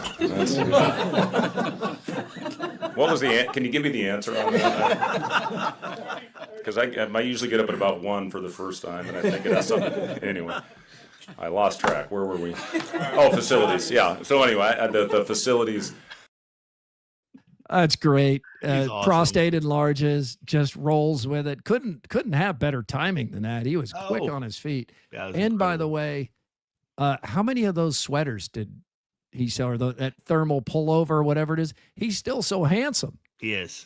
What was can you give me the answer on that? Because I usually get up at about 1 for the first time, and I think it has something. Anyway, I lost track. Where were we? Oh, facilities. Yeah. So anyway, the facilities. That's great. Awesome. Prostate enlarges, just rolls with it. Couldn't have better timing than that. He was quick on his feet. Yeah, and by the way, how many of those sweaters did he sell, or that thermal pullover or whatever it is? He's still so handsome. He is.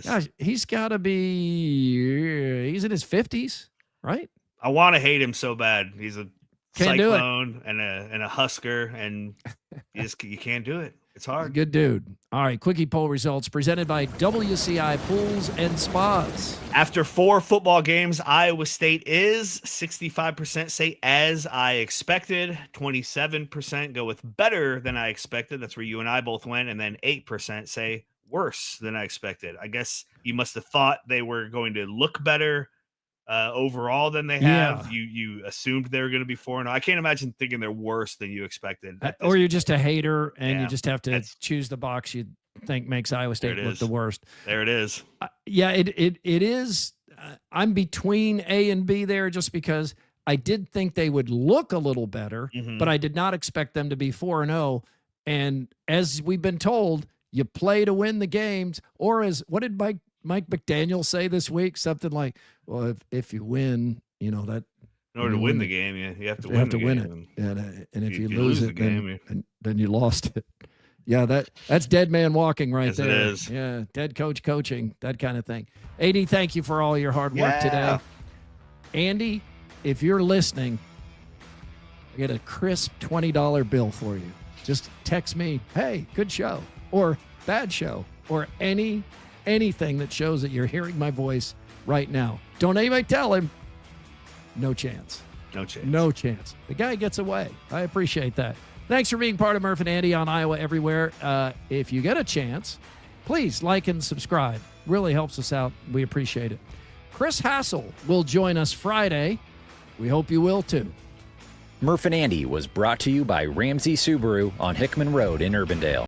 Gosh, he's got to be. He's in his 50s, right? I want to hate him so bad. He's a Can't do it. Cyclone and a Husker, and you can't do it. It's hard. Good dude. All right, quickie poll results presented by WCI Pools and Spas. After 4 football games, Iowa State is 65% say as I expected, 27% go with better than I expected. That's where you and I both went, and then 8% say worse than I expected. I guess you must have thought they were going to look better overall than they have. Yeah. You assumed they were going to be 4-0. I can't imagine thinking they're worse than you expected. Or you're just a hater and you just have to choose the box you think makes Iowa State look the worst. There it is. It is. I'm between A and B there just because I did think they would look a little better, but I did not expect them to be 4-0. And as we've been told, you play to win the games. Or what did Mike McDaniel say this week? Something like, well, if you win, that in order to win the game, you have to win it. And if you lose it, then you lost it. Yeah, that's dead man walking right there. It is. Yeah, dead coach coaching, that kind of thing. AD, thank you for all your hard work today. Andy, if you're listening, I get a crisp $20 bill for you. Just text me, hey, good show, or bad show, or anything that shows that you're hearing my voice right now. Don't anybody tell him. No chance. No chance. No chance. The guy gets away. I appreciate that. Thanks for being part of Murph and Andy on Iowa Everywhere. If you get a chance, please like and subscribe. Really helps us out. We appreciate it. Chris Hassel will join us Friday. We hope you will too. Murph and Andy was brought to you by Ramsey Subaru on Hickman Road in Urbandale.